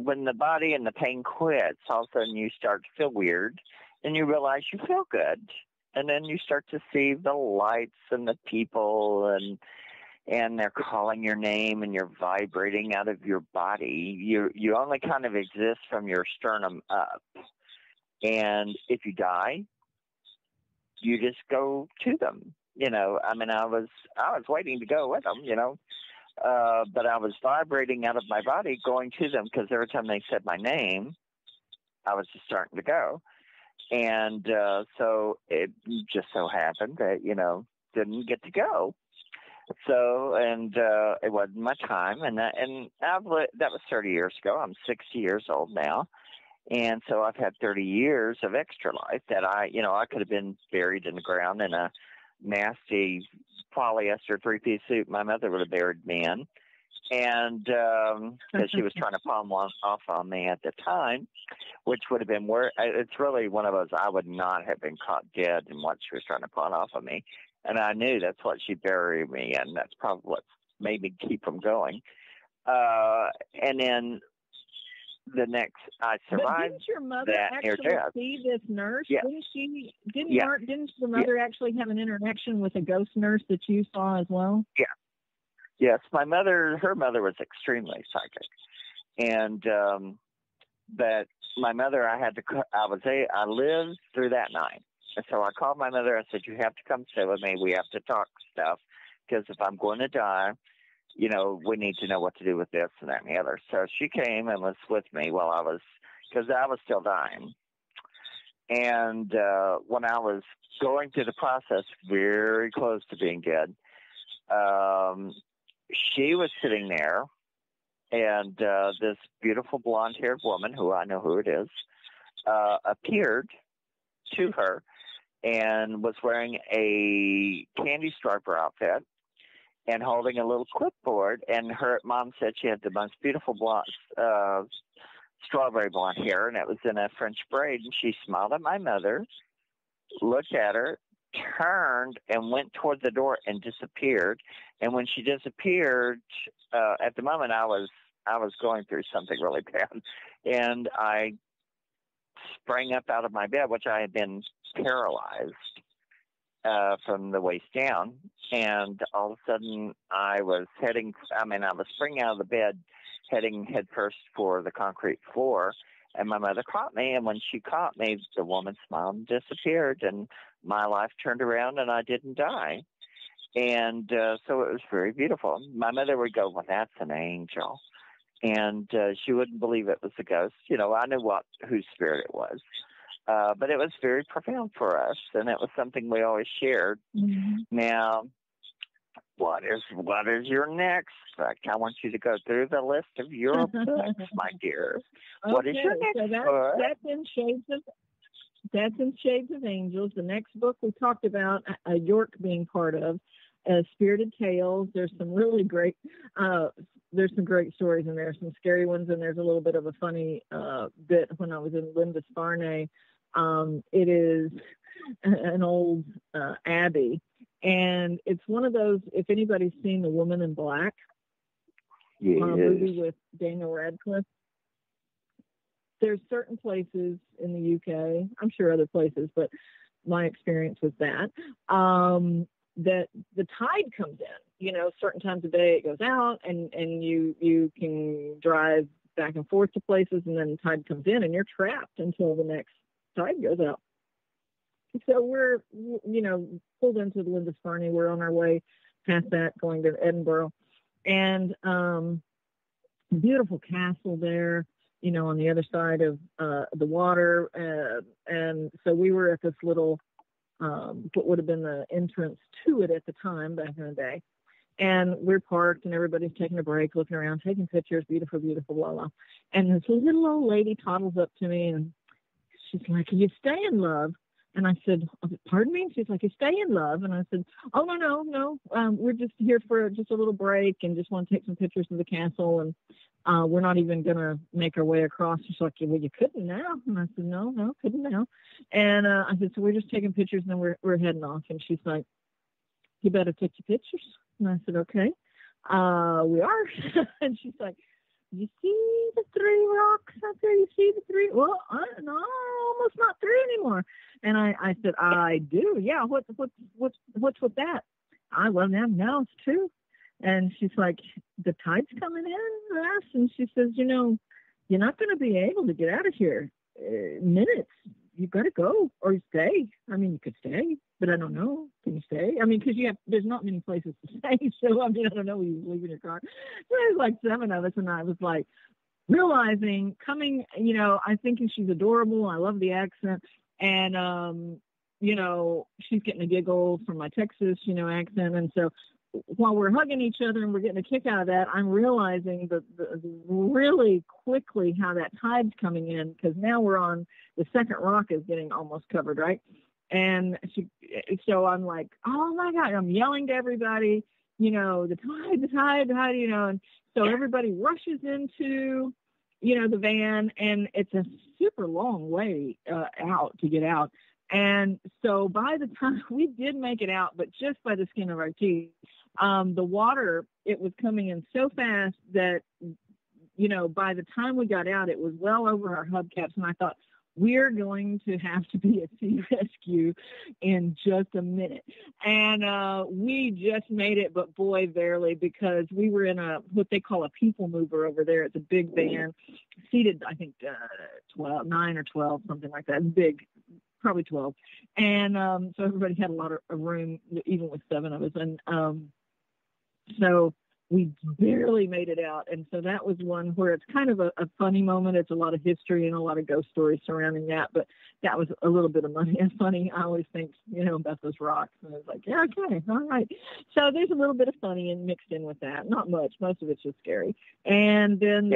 when the body and the pain quits, all of a sudden you start to feel weird, and you realize you feel good, and then you start to see the lights and the people, and they're calling your name, and you're vibrating out of your body. You only kind of exist from your sternum up, and if you die, you just go to them. I mean, I was waiting to go with them, but I was vibrating out of my body going to them, because every time they said my name, I was just starting to go. And so it just so happened that, didn't get to go. So, and it wasn't my time. And that was 30 years ago. I'm 60 years old now. And so I've had 30 years of extra life that I could have been buried in the ground in a nasty polyester three-piece suit my mother would have buried me in, and because she was trying to palm one off on me at the time, which would have been worse. It's really one of those, I would not have been caught dead in what she was trying to pawn off on me, and I knew that's what she buried me in. That's probably what made me keep from going. And then the next, I survived. But didn't your mother actually see this nurse? Yeah. Didn't your mother actually have an interaction with a ghost nurse that you saw as well? Yeah. Yes, her mother was extremely psychic, and but my mother, I lived through that night, and so I called my mother. I said, "You have to come stay with me. We have to talk stuff, because if I'm going to die, we need to know what to do with this and that and the other." So she came and was with me because I was still dying. And when I was going through the process, very close to being dead, she was sitting there, and this beautiful blonde-haired woman, who I know who it is, appeared to her and was wearing a candy striper outfit and holding a little clipboard, and her mom said she had the most beautiful blonde, strawberry blonde hair, and it was in a French braid, and she smiled at my mother, looked at her, turned, and went toward the door and disappeared. And when she disappeared, at the moment I was going through something really bad, and I sprang up out of my bed, which I had been paralyzed from the waist down, and all of a sudden I was springing out of the bed, heading headfirst for the concrete floor, and my mother caught me, and when she caught me, the woman smiled and disappeared, and my life turned around, and I didn't die. And so it was very beautiful. My mother would go, "Well, that's an angel." and she wouldn't believe it was a ghost. You know, I knew whose spirit it was, but it was very profound for us, and it was something we always shared. Mm-hmm. Now, what is your next book? I want you to go through the list of your books, my dear. Okay, What is your next book? That's in Shades of Angels. The next book we talked about, York being part of, Spirited Tales. There's some really great, there's some great stories in there, some scary ones, and there's a little bit of a funny bit when I was in Lindisfarne. It is an old abbey, and it's one of those, if anybody's seen The Woman in Black, yes. Movie with Daniel Radcliffe, there's certain places in the UK, I'm sure other places, but my experience was that, that the tide comes in, you know, certain times of day it goes out, and you can drive back and forth to places, and then the tide comes in and you're trapped until the next tide goes out. So we're, you know, pulled into Lindisfarne. We're on our way past that, going to Edinburgh, and beautiful castle there, you know, on the other side of the water. And so we were at this little, what would have been the entrance to it at the time, back in the day. And we're parked, and everybody's taking a break, looking around, taking pictures, beautiful, beautiful, blah, blah. And this little old lady toddles up to me, and she's like, "You stay in love?" And I said, "Pardon me?" She's like, "You stay in love?" And I said, "Oh, no. We're just here for just a little break and just want to take some pictures of the castle. And we're not even going to make our way across." She's like, "Well, you couldn't now." And I said, No, couldn't now. And I said, "So we're just taking pictures, and then we're heading off." And she's like, "You better take your pictures." And I said, "Okay, we are." And she's like, "You see the 3 rocks out there? You see the 3? Well, no, almost not 3 anymore." And I said, "I do. Yeah. What's with that?" "Well, now it's 2. And she's like, "The tide's coming in fast." And she says, "You know, you're not going to be able to get out of here minutes. You've got to go or stay. I mean, you could stay, but I don't know. Can you stay? I mean, because there's not many places to stay. So, I mean, I don't know. You leave in your car." So there's like 7 of us, and I was like, realizing, coming, you know, I'm thinking she's adorable. I love the accent. And, you know, she's getting a giggle from my Texas, you know, accent. And so while we're hugging each other and we're getting a kick out of that, I'm realizing the really quickly how that tide's coming in, because now we're on the second rock is getting almost covered, right? And so I'm like, "Oh my God," I'm yelling to everybody, you know, the tide, you know, and so everybody rushes into, you know, the van, and it's a super long way out to get out. And so by the time we did make it out, but just by the skin of our teeth, the water, it was coming in so fast that, you know, by the time we got out, it was well over our hubcaps. And I thought, we're going to have to be a sea rescue in just a minute. And we just made it, but boy, barely, because we were in what they call a people mover over there. It's a big van, seated, I think, 9 or 12, something like that. Big, probably 12. And so everybody had a lot of room, even with 7 of us. And so we barely made it out. And so that was one where it's kind of a funny moment. It's a lot of history and a lot of ghost stories surrounding that. But that was a little bit of funny. I always think, you know, about those rocks. And I was like, yeah, okay, all right. So there's a little bit of funny and mixed in with that. Not much. Most of it's just scary. And then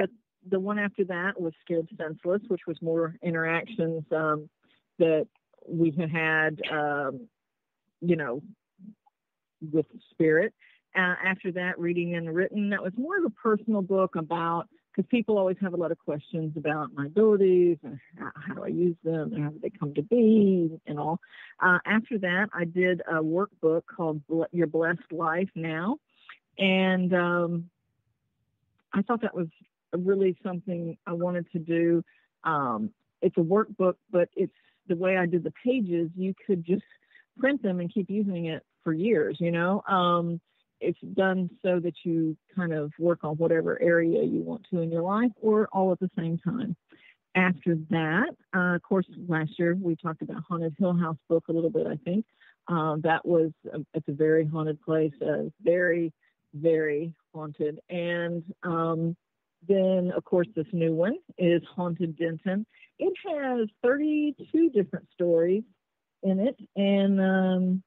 the one after that was Scared Senseless, which was more interactions that we had, you know, with spirit. After that, Reading and Written, that was more of a personal book about, because people always have a lot of questions about my abilities and how do I use them and how do they come to be and all. After that, I did a workbook called Your Blessed Life Now. And I thought that was really something I wanted to do. It's a workbook, but it's the way I did the pages, you could just print them and keep using it for years, you know. It's done so that you kind of work on whatever area you want to in your life, or all at the same time. After that, of course, last year we talked about Haunted Hill House book a little bit, I think. That was, it's a very haunted place, very, very haunted. And Then, of course, this new one is Haunted Denton. It has 32 different stories in it, and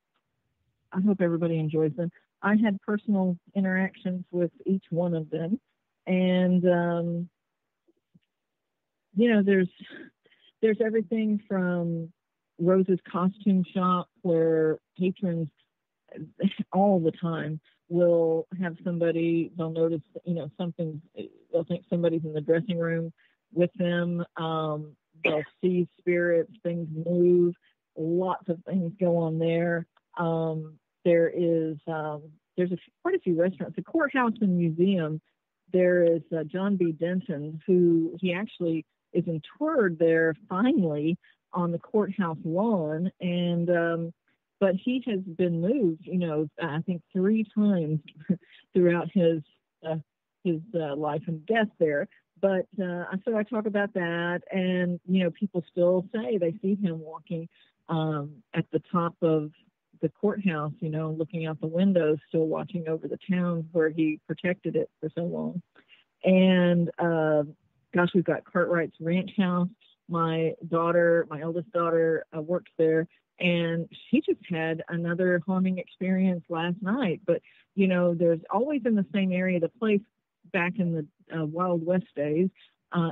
I hope everybody enjoys them. I had personal interactions with each one of them, and there's everything from Rose's costume shop, where patrons all the time will have somebody, they'll notice, something, they'll think somebody's in the dressing room with them. They'll see spirits, things move, lots of things go on there. There's quite a few restaurants. The courthouse and museum, there is John B. Denton, who he actually is interred there finally on the courthouse lawn, and but he has been moved, I think 3 times throughout his life and death there. But so I talk about that, and people still say they see him walking at the top of the courthouse, looking out the windows, still watching over the town where he protected it for so long. And gosh, we've got Cartwright's Ranch House. My eldest daughter, works there, and she just had another haunting experience last night. But, there's always in the same area, the place back in the Wild West days,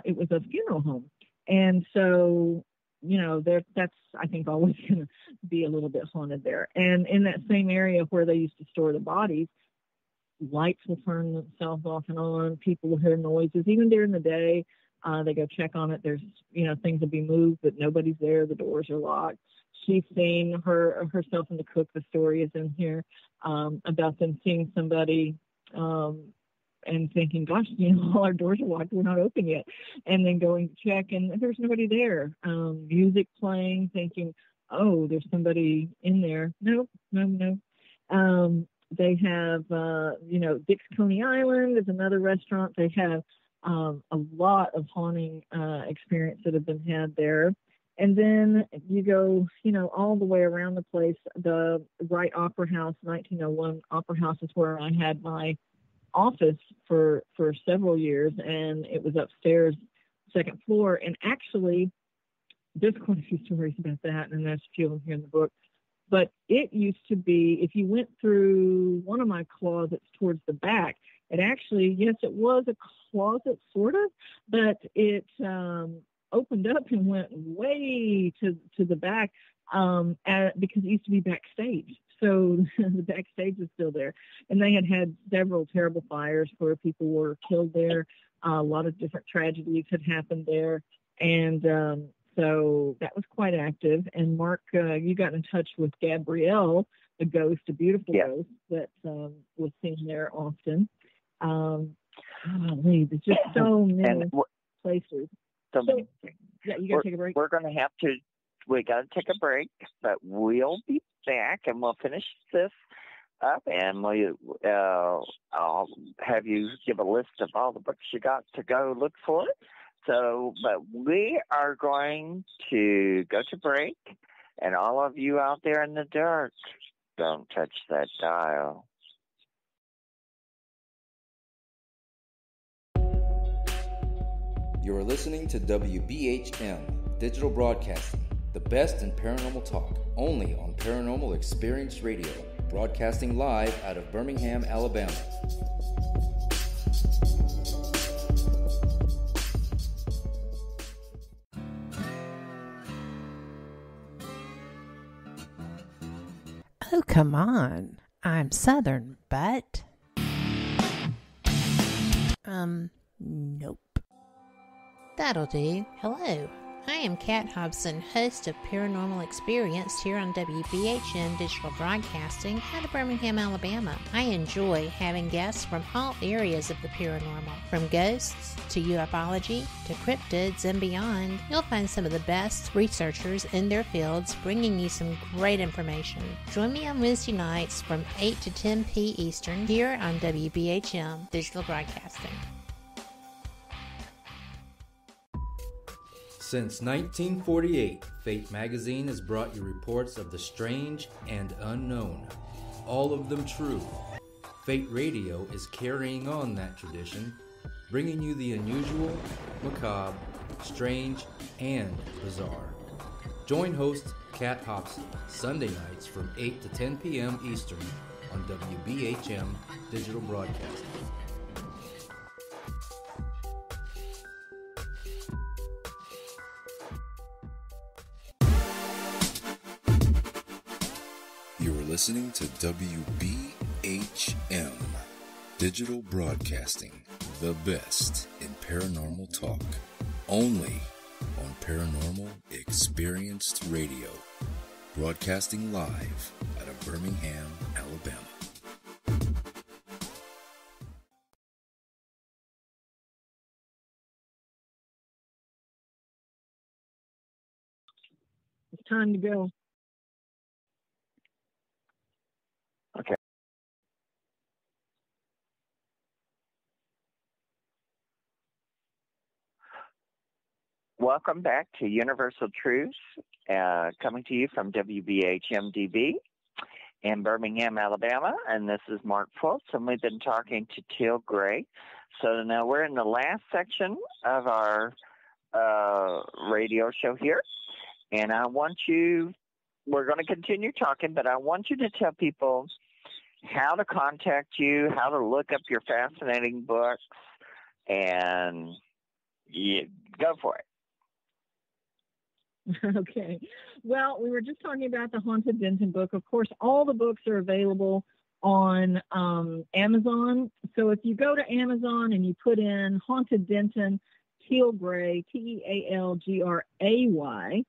it was a funeral home. And so, that's, I think, always going to be a little bit haunted there. And in that same area where they used to store the bodies, lights will turn themselves off and on. People will hear noises, even during the day. They go check on it. There's, things will be moved, but nobody's there. The doors are locked. She's seen herself and the cook. The story is in here about them seeing somebody and thinking, gosh, all our doors are locked. We're not open yet. And then going to check, and there's nobody there. Music playing, thinking, oh, there's somebody in there. No. They have, Dick's Coney Island is another restaurant. They have a lot of haunting experience that have been had there. And then you go, all the way around the place. The Wright Opera House, 1901 Opera House, is where I had my office for several years, and it was upstairs, second floor. And actually, there's quite a few stories about that, and there's a few of them here in the book. But it used to be, if you went through one of my closets towards the back, it actually, yes, it was a closet, sort of, but it opened up and went way to the back because it used to be backstage. So the backstage is still there. And they had several terrible fires where people were killed there. A lot of different tragedies had happened there. And so that was quite active. And Mark, you got in touch with Gabrielle, a ghost, a beautiful ghost that was seen there often. There's just so many places. So, you got to take a break? We're going to we got to take a break, but we'll be back and we'll finish this up, and I'll have you give a list of all the books you got to go look for. So, but we are going to go to break, and all of you out there in the dark, don't touch that dial. You're listening to WBHM Digital Broadcasting, the best in paranormal talk, only on Paranormal Experience Radio, broadcasting live out of Birmingham, Alabama. Oh, come on. I'm Southern, but... Nope. That'll do. Hello. I am Kat Hobson, host of Paranormal Experience here on WBHM Digital Broadcasting out of Birmingham, Alabama. I enjoy having guests from all areas of the paranormal, from ghosts to ufology to cryptids and beyond. You'll find some of the best researchers in their fields bringing you some great information. Join me on Wednesday nights from 8 to 10 p. Eastern here on WBHM Digital Broadcasting. Since 1948, Fate magazine has brought you reports of the strange and unknown, all of them true. Fate Radio is carrying on that tradition. bringing you the unusual, macabre, strange, and bizarre. Join host Kat Hobson Sunday nights from 8 to 10 p.m. Eastern on WBHM Digital Broadcasting. You're listening to WBHM Digital Broadcasting, the best in paranormal talk, only on Paranormal Experienced Radio, broadcasting live out of Birmingham, Alabama. It's time to go. Okay. Welcome back to Universal Truths, coming to you from WBHM-DB in Birmingham, Alabama. And this is Mark Fultz, and we've been talking to Teal Gray. So now we're in the last section of our radio show here. And we're going to continue talking, but I want you to tell people how to contact you, how to look up your fascinating books, and go for it. Okay. Well, we were just talking about the Haunted Denton book. Of course, all the books are available on Amazon. So if you go to Amazon and you put in Haunted Denton, Teal Gray, Tealgray,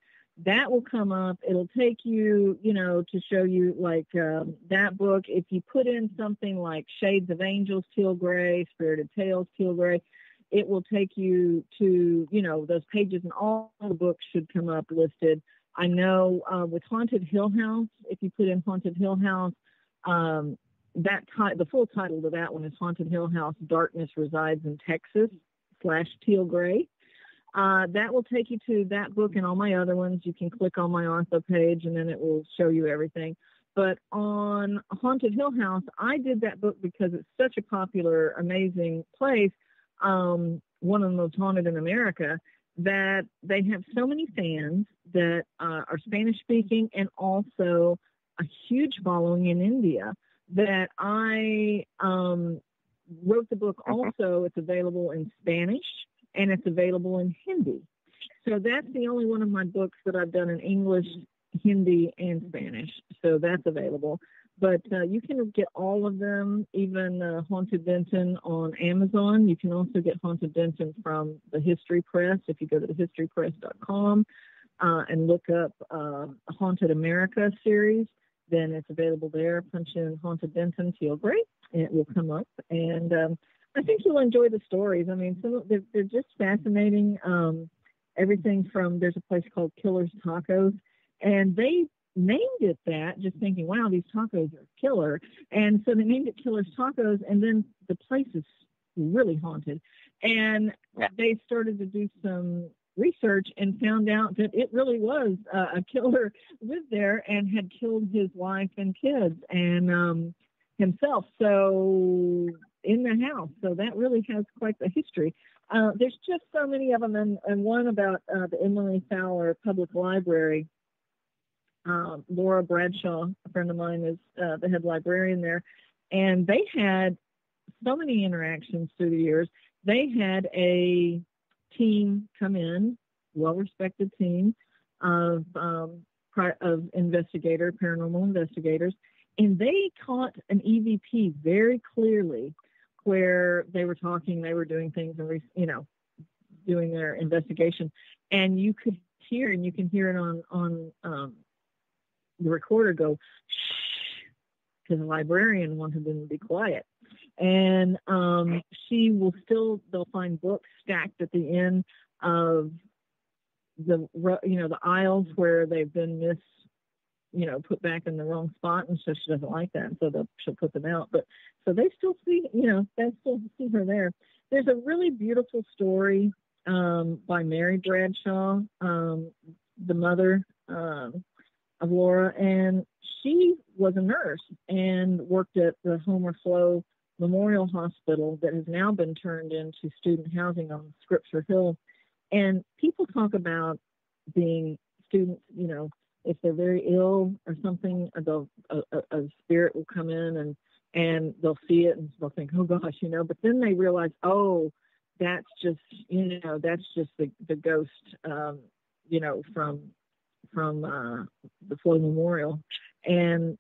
that will come up. It'll take you, to show you like that book. If you put in something like Shades of Angels, Teal Gray, Spirited Tales, Teal Gray, it will take you to, those pages, and all the books should come up listed. I know with Haunted Hill House, if you put in Haunted Hill House, the full title to that one is Haunted Hill House, Darkness Resides in Texas /Teal Gray. That will take you to that book and all my other ones. You can click on my Artha page, and then it will show you everything. But on Haunted Hill House, I did that book because it's such a popular, amazing place. One of the most haunted in America, that they have so many fans that are Spanish speaking, and also a huge following in India, that I wrote the book also. It's available in Spanish and it's available in Hindi. So that's the only one of my books that I've done in English, Hindi, and Spanish. So that's available. But you can get all of them, even Haunted Denton on Amazon. You can also get Haunted Denton from the History Press. If you go to thehistorypress.com and look up Haunted America series, then it's available there. Punch in Haunted Denton, Teal Gray, and it will come up. And I think you'll enjoy the stories. I mean, they're just fascinating. Everything from, there's a place called Killer's Tacos, and they named it that, just thinking, wow, these tacos are killer. And so they named it Killer's Tacos, and then the place is really haunted. And they started to do some research and found out that it really was a killer lived there and had killed his wife and kids and himself. So in the house. So that really has quite the history. There's just so many of them. And one about the Emily Fowler Public Library. Laura Bradshaw, a friend of mine, is the head librarian there. And they had so many interactions through the years. They had a team come in, well-respected team of paranormal investigators, and they caught an EVP very clearly where they were talking, they were doing things, and doing their investigation, and you could hear, and you can hear it on the recorder go, shh, because the librarian wanted them to be quiet. And they'll find books stacked at the end of the aisles where they've been put back in the wrong spot, and so she doesn't like that, and so she'll put them out. But so they still see, they still see her there. There's a really beautiful story by Mary Bradshaw, the mother of Laura, and she was a nurse and worked at the Homer Flow Memorial Hospital that has now been turned into student housing on Scripture Hill. And people talk about being students, if they're very ill or something, a spirit will come in and they'll see it and they'll think, oh gosh, but then they realize, oh, that's just the ghost, from the Floyd Memorial. And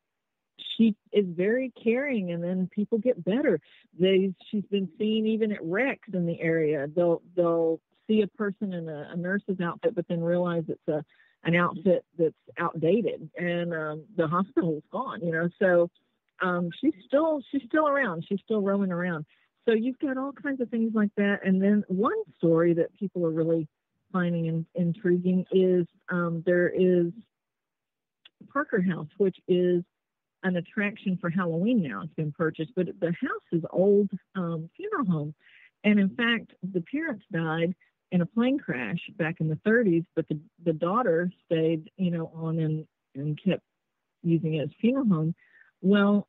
she is very caring, and then people get better. She's been seen even at wrecks in the area. They'll see a person in a nurse's outfit, but then realize it's an outfit that's outdated, and the hospital's gone. So she's still around. She's still roaming around. So you've got all kinds of things like that. And then one story that people are really finding intriguing is there is Parker House, which is an attraction for Halloween now. It's been purchased, but the house is old funeral home. And in fact, the parents died in a plane crash back in the 30s, but the daughter stayed, on and kept using it as funeral home. Well,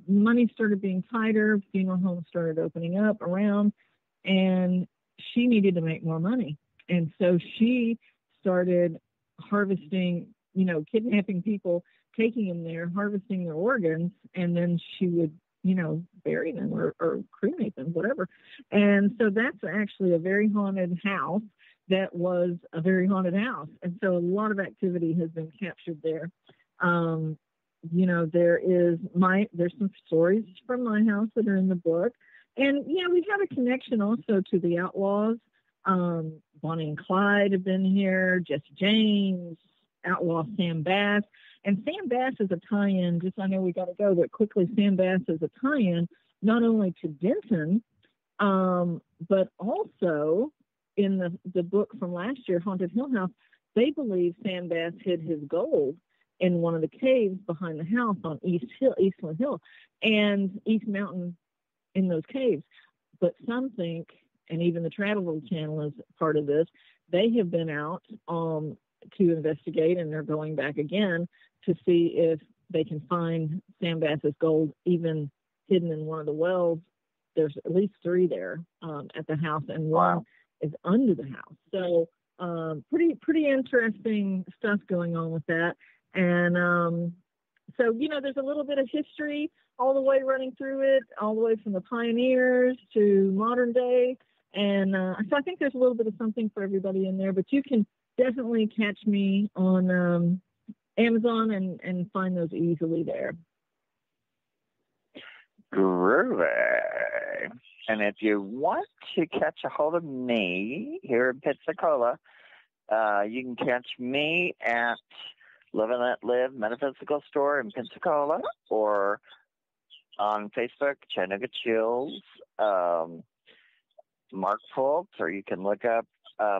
money started being tighter, funeral homes started opening up around, and she needed to make more money. And so she started harvesting, kidnapping people, taking them there, harvesting their organs, and then she would, bury them or cremate them, whatever. And so that's actually a very haunted house that was a very haunted house. And so a lot of activity has been captured there. There's some stories from my house that are in the book. And, we have a connection also to the outlaws. Bonnie and Clyde have been here, Jesse James, outlaw Sam Bass. And Sam Bass is a tie-in, I know we got to go, but quickly, Sam Bass is a tie-in not only to Denton, but also in the book from last year, Haunted Hill House, they believe Sam Bass hid his gold in one of the caves behind the house on Eastland Hill, and East Mountain in those caves. But some think, and even the Travel Channel is part of this, they have been out to investigate, and they're going back again to see if they can find Sam Bass's gold even hidden in one of the wells. There's at least 3 there at the house, and one is under the house. So pretty interesting stuff going on with that. And so, there's a little bit of history all the way running through it, all the way from the pioneers to modern day. And so I think there's a little bit of something for everybody in there, but you can definitely catch me on Amazon and find those easily there. Groovy. And if you want to catch a hold of me here in Pensacola, you can catch me at Live and Let Live Metaphysical Store in Pensacola, or on Facebook, Chattanooga Chills, Mark Fultz, or you can look up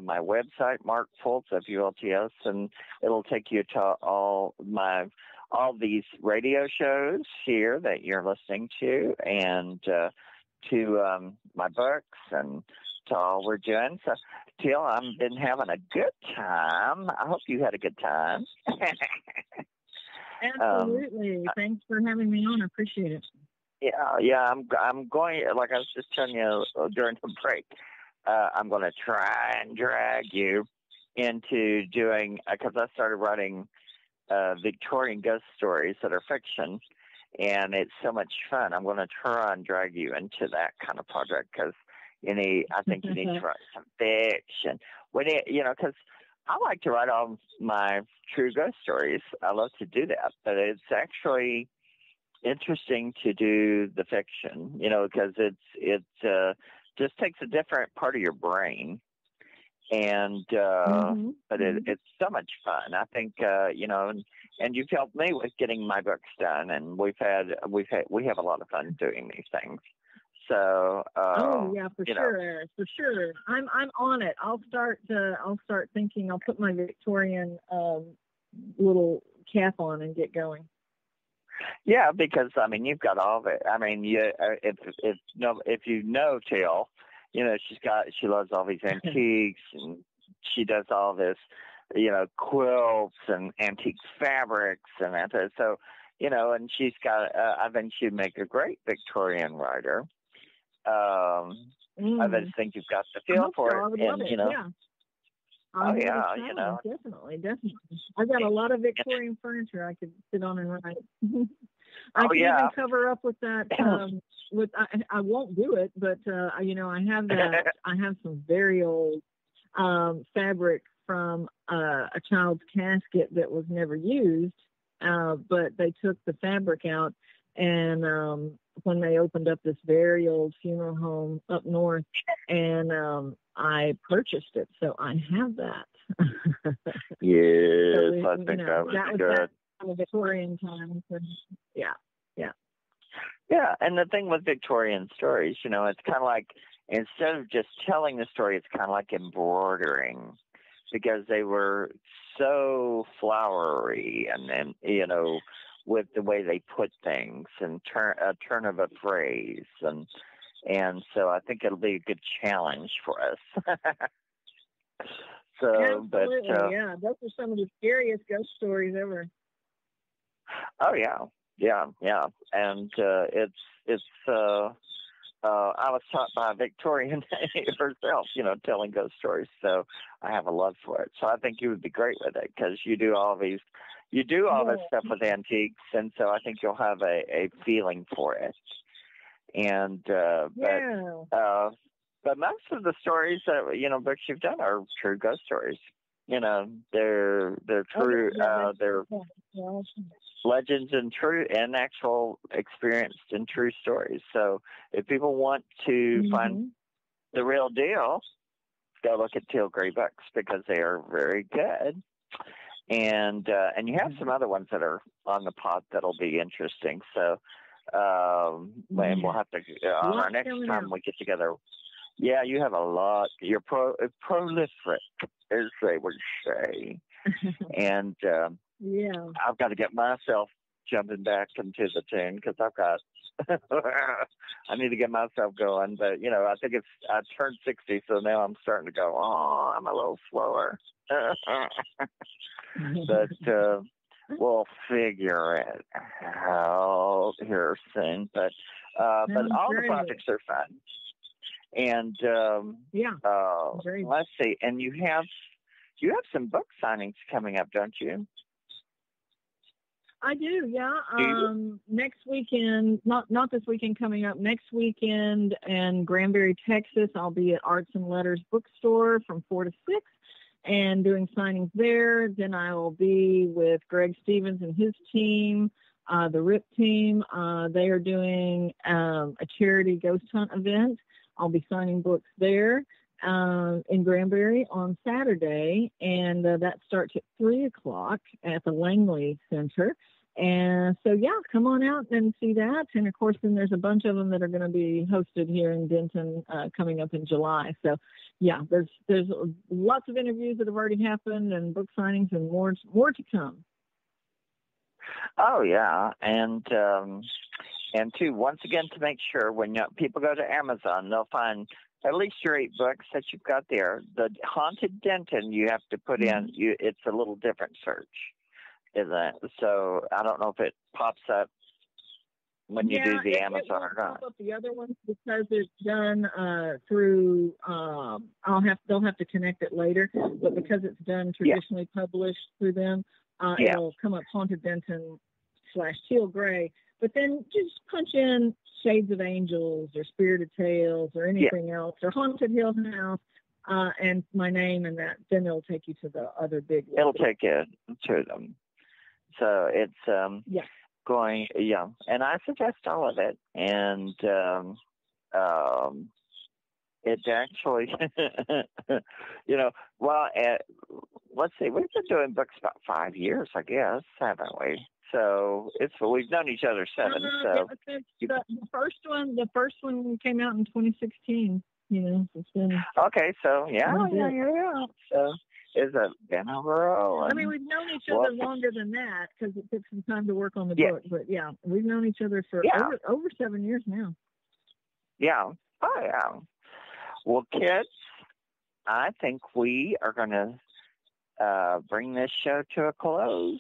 my website, Mark Fultz, Fults, and it'll take you to all these radio shows here that you're listening to, and to my books, and to all we're doing. So, Teal, I've been having a good time. I hope you had a good time. Absolutely. Thanks for having me on. I appreciate it. Yeah. I'm going, like I was just telling you during the break, I'm going to try and drag you into doing, because I started writing Victorian ghost stories that are fiction, and it's so much fun. I'm going to try and drag you into that kind of project, because I think you need to write some fiction. Because I like to write all my true ghost stories. I love to do that, but it's actually interesting to do the fiction, because it just takes a different part of your brain, and but it's so much fun. I think and you've helped me with getting my books done, and we have a lot of fun doing these things. So for sure, I'm on it. I'll start thinking. I'll put my Victorian little cap on and get going. Yeah, because you've got all of it. If you know Teal, she loves all these antiques, and she does all this, quilts and antique fabrics and that. So and she's got, I think she'd make a great Victorian writer. I just think you've got the feel for it. I would love it. Yeah. Definitely. I've got a lot of Victorian furniture I could sit on and write. I can even cover up with that. I won't do it, but I have that. I have some very old fabric from a child's casket that was never used, but they took the fabric out, and when they opened up this very old funeral home up north, and I purchased it, so I have that. Yes, I think that was good. That was Victorian times. Yeah. Yeah, and the thing with Victorian stories, it's kind of like, instead of just telling the story, it's kind of like embroidering, because they were so flowery, and then, with the way they put things and a turn of a phrase, and so I think it'll be a good challenge for us. So, absolutely, yeah, those are some of the scariest ghost stories ever. Oh yeah, and it's. I was taught by a Victorian herself, telling ghost stories, so I have a love for it. So I think you would be great with it, because you do all this stuff with antiques, and so I think you'll have a feeling for it. And but most of the stories that books you've done are true ghost stories. They're true. They're legends and actual experienced and true stories. So if people want to find the real deal, go look at Teal Gray books, because they are very good. And you have some other ones that are on the pod that'll be interesting. So and we'll have to on our next time we get together. Yeah, you have a lot. You're prolific, as they would say. And I've got to get myself jumping back into the tune, because I've got I need to get myself going. But I think I turned 60, so now I'm starting to go. Oh, I'm a little slower. But we'll figure it out here soon. But all the projects are fun. And let's see. And you have some book signings coming up, don't you? I do, yeah. Next weekend, not this weekend coming up, next weekend in Granbury, Texas, I'll be at Arts and Letters Bookstore from 4 to 6 and doing signings there. Then I will be with Greg Stevens and his team, the RIP team. They are doing a charity ghost hunt event. I'll be signing books there in Granbury on Saturday, and that starts at 3 o'clock at the Langley Center. And so, come on out and see that. And, of course, then there's a bunch of them that are going to be hosted here in Denton coming up in July. So, there's lots of interviews that have already happened, and book signings, and more to come. Oh, yeah. And too, once again, to make sure, when people go to Amazon, they'll find at least your 8 books that you've got there. The Haunted Denton, you have to put in, it's a little different search, isn't it? So I don't know if it pops up when you do the Amazon or not. Pop up the other ones, because it's done through, they'll have to connect it later, but because it's done traditionally published through them, it'll come up Haunted Denton /Teal Gray. But then just punch in Shades of Angels or Spirited Tales or anything else, or Haunted Hill House, and my name, and that, then it'll take you to the other big ones. It'll take you to them. So it's going, and I suggest all of it. And it's actually, let's see, we've been doing books about 5 years, I guess, haven't we? So we've known each other 7. So the first one came out in 2016. It's been okay. So So is it been overall? I mean, we've known each other longer than that, because it took some time to work on the book. But we've known each other for over 7 years now. Yeah. Oh yeah. Well, kids, I think we are going to bring this show to a close.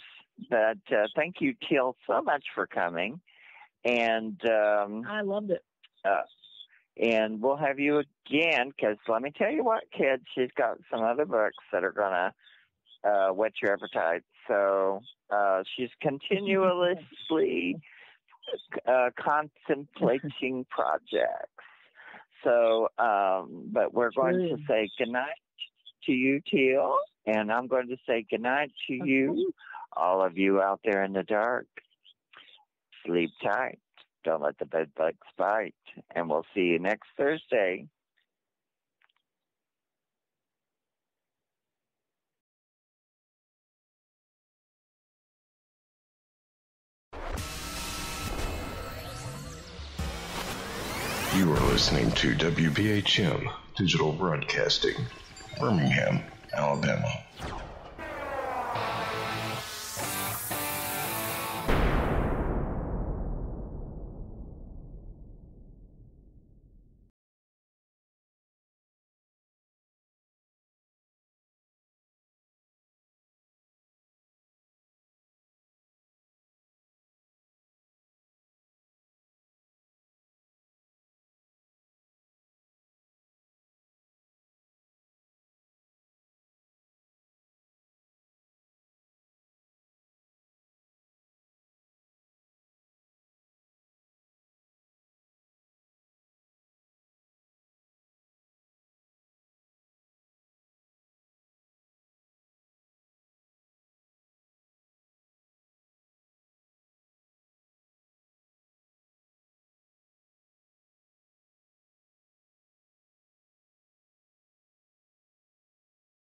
But thank you, Teal, so much for coming. And I loved it. And we'll have you again, because let me tell you what, kids, she's got some other books that are going to whet your appetite. So she's continuously contemplating projects. So, but we're going to say goodnight to you, Teal, and I'm going to say goodnight to you, all of you out there in the dark. Sleep tight. Don't let the bed bugs bite. And we'll see you next Thursday. You are listening to WBHM Digital Broadcasting, Birmingham, Alabama.